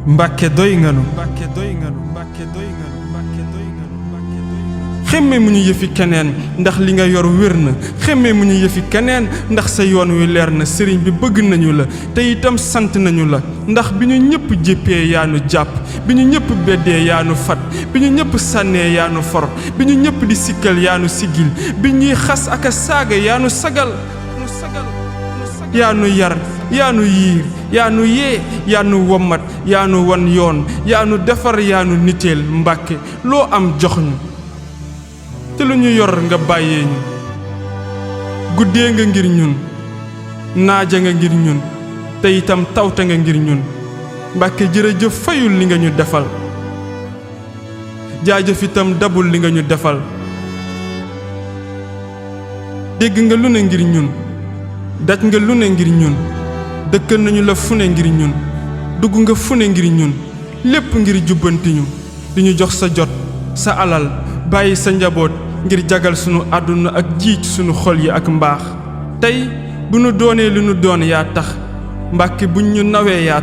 Mbàkke doy nga nu Mbàkke doy nga nu Mbàkke doy nga nu Mbàkke doy nga nu Mbàkke doy nga nu xemme mu ñu yëfi keneen ndax li nga yor wér na xemme mu ñu yëfi keneen ndax sa yoon wi leer na sëriñ bi bëgg nañu la te itam sant nañu la ndax bi ñu ñëpp jéppee yaa nu jàpp bi ñu ñëpp beddee yaa nu fat bi ñu ñëpp sànnee yaa nu for bi ñu ñëpp di sikkal yaa nu siggil bi ñuy xas ak a saaga yaa nu sagal yaa nu yar yaa nu yiir yaa nu yee yaa nu wommat yaa nu wan yoon yaa nu defar yaa nu niteel Mbàkke loo am jox ñu te lu ñu yor nga bàyyee ñu guddee nga ngir ñun naaja nga ngir ñun te itam tawta nga ngir ñun Mbàkke jërëjëf fayul li nga ñu defal jaajëf itam dabul li nga ñu defal dégg nga lu ne ngir ñun daj nga lu ne ngir ñun dëkkal nañu la fu ne ngir ñun dugg nga fu ne ngir ñun lépp ngir jubbanti ñu di ñu jox sa jot sa alal bàyyi sa njaboot ngir jagal sunu àdduna ak jiic sunu xol yi ak mbaax tey bu nu doonee li nu doon yaa tax Mbàkke buñ ñu nawee yaa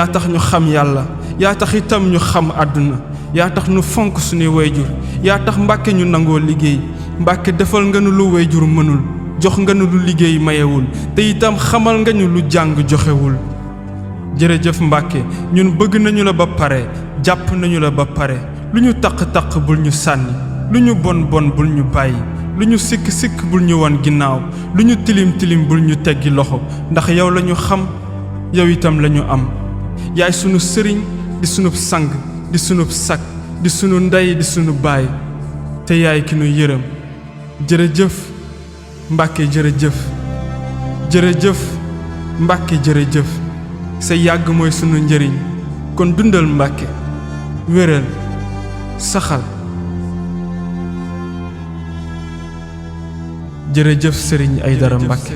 tax ñu xam yàlla yaa tax itam ñu xam àdduna yaa tax ñu fonk sunuy wayjur yaa tax Mbàkke ñu nangoo liggéey Mbàkke defal nga nu lu wayjur mënul jox nga nu lu liggéey mayewul te itam xamal nga ñu lu jàng joxewul jërëjëf Mbàkke ñun bëgg nañu la ba pare jàpp nañu la ba pare lu ñu taq-taq bul ñu sànni lu ñu bon bon bul ñu bàyyi lu ñu sikk-sikk bul ñu wan ginnaaw lu ñu tilim-tilim bul ñu teggi loxo ndax yow la ñu xam yow itam la ñu am yaay sunu sëriñ di sunub sang di sunub sak di sunu ndey di sunu baay te yaay ki nu yërëm jërëjëf Mbàkke jërëjëf jërëjëf Mbàkke jërëjëf sa yàgg mooy sunu njëriñ kon dundal Mbàkke wéral saxal jërëjëf Sëriñ Aydara Mbàkke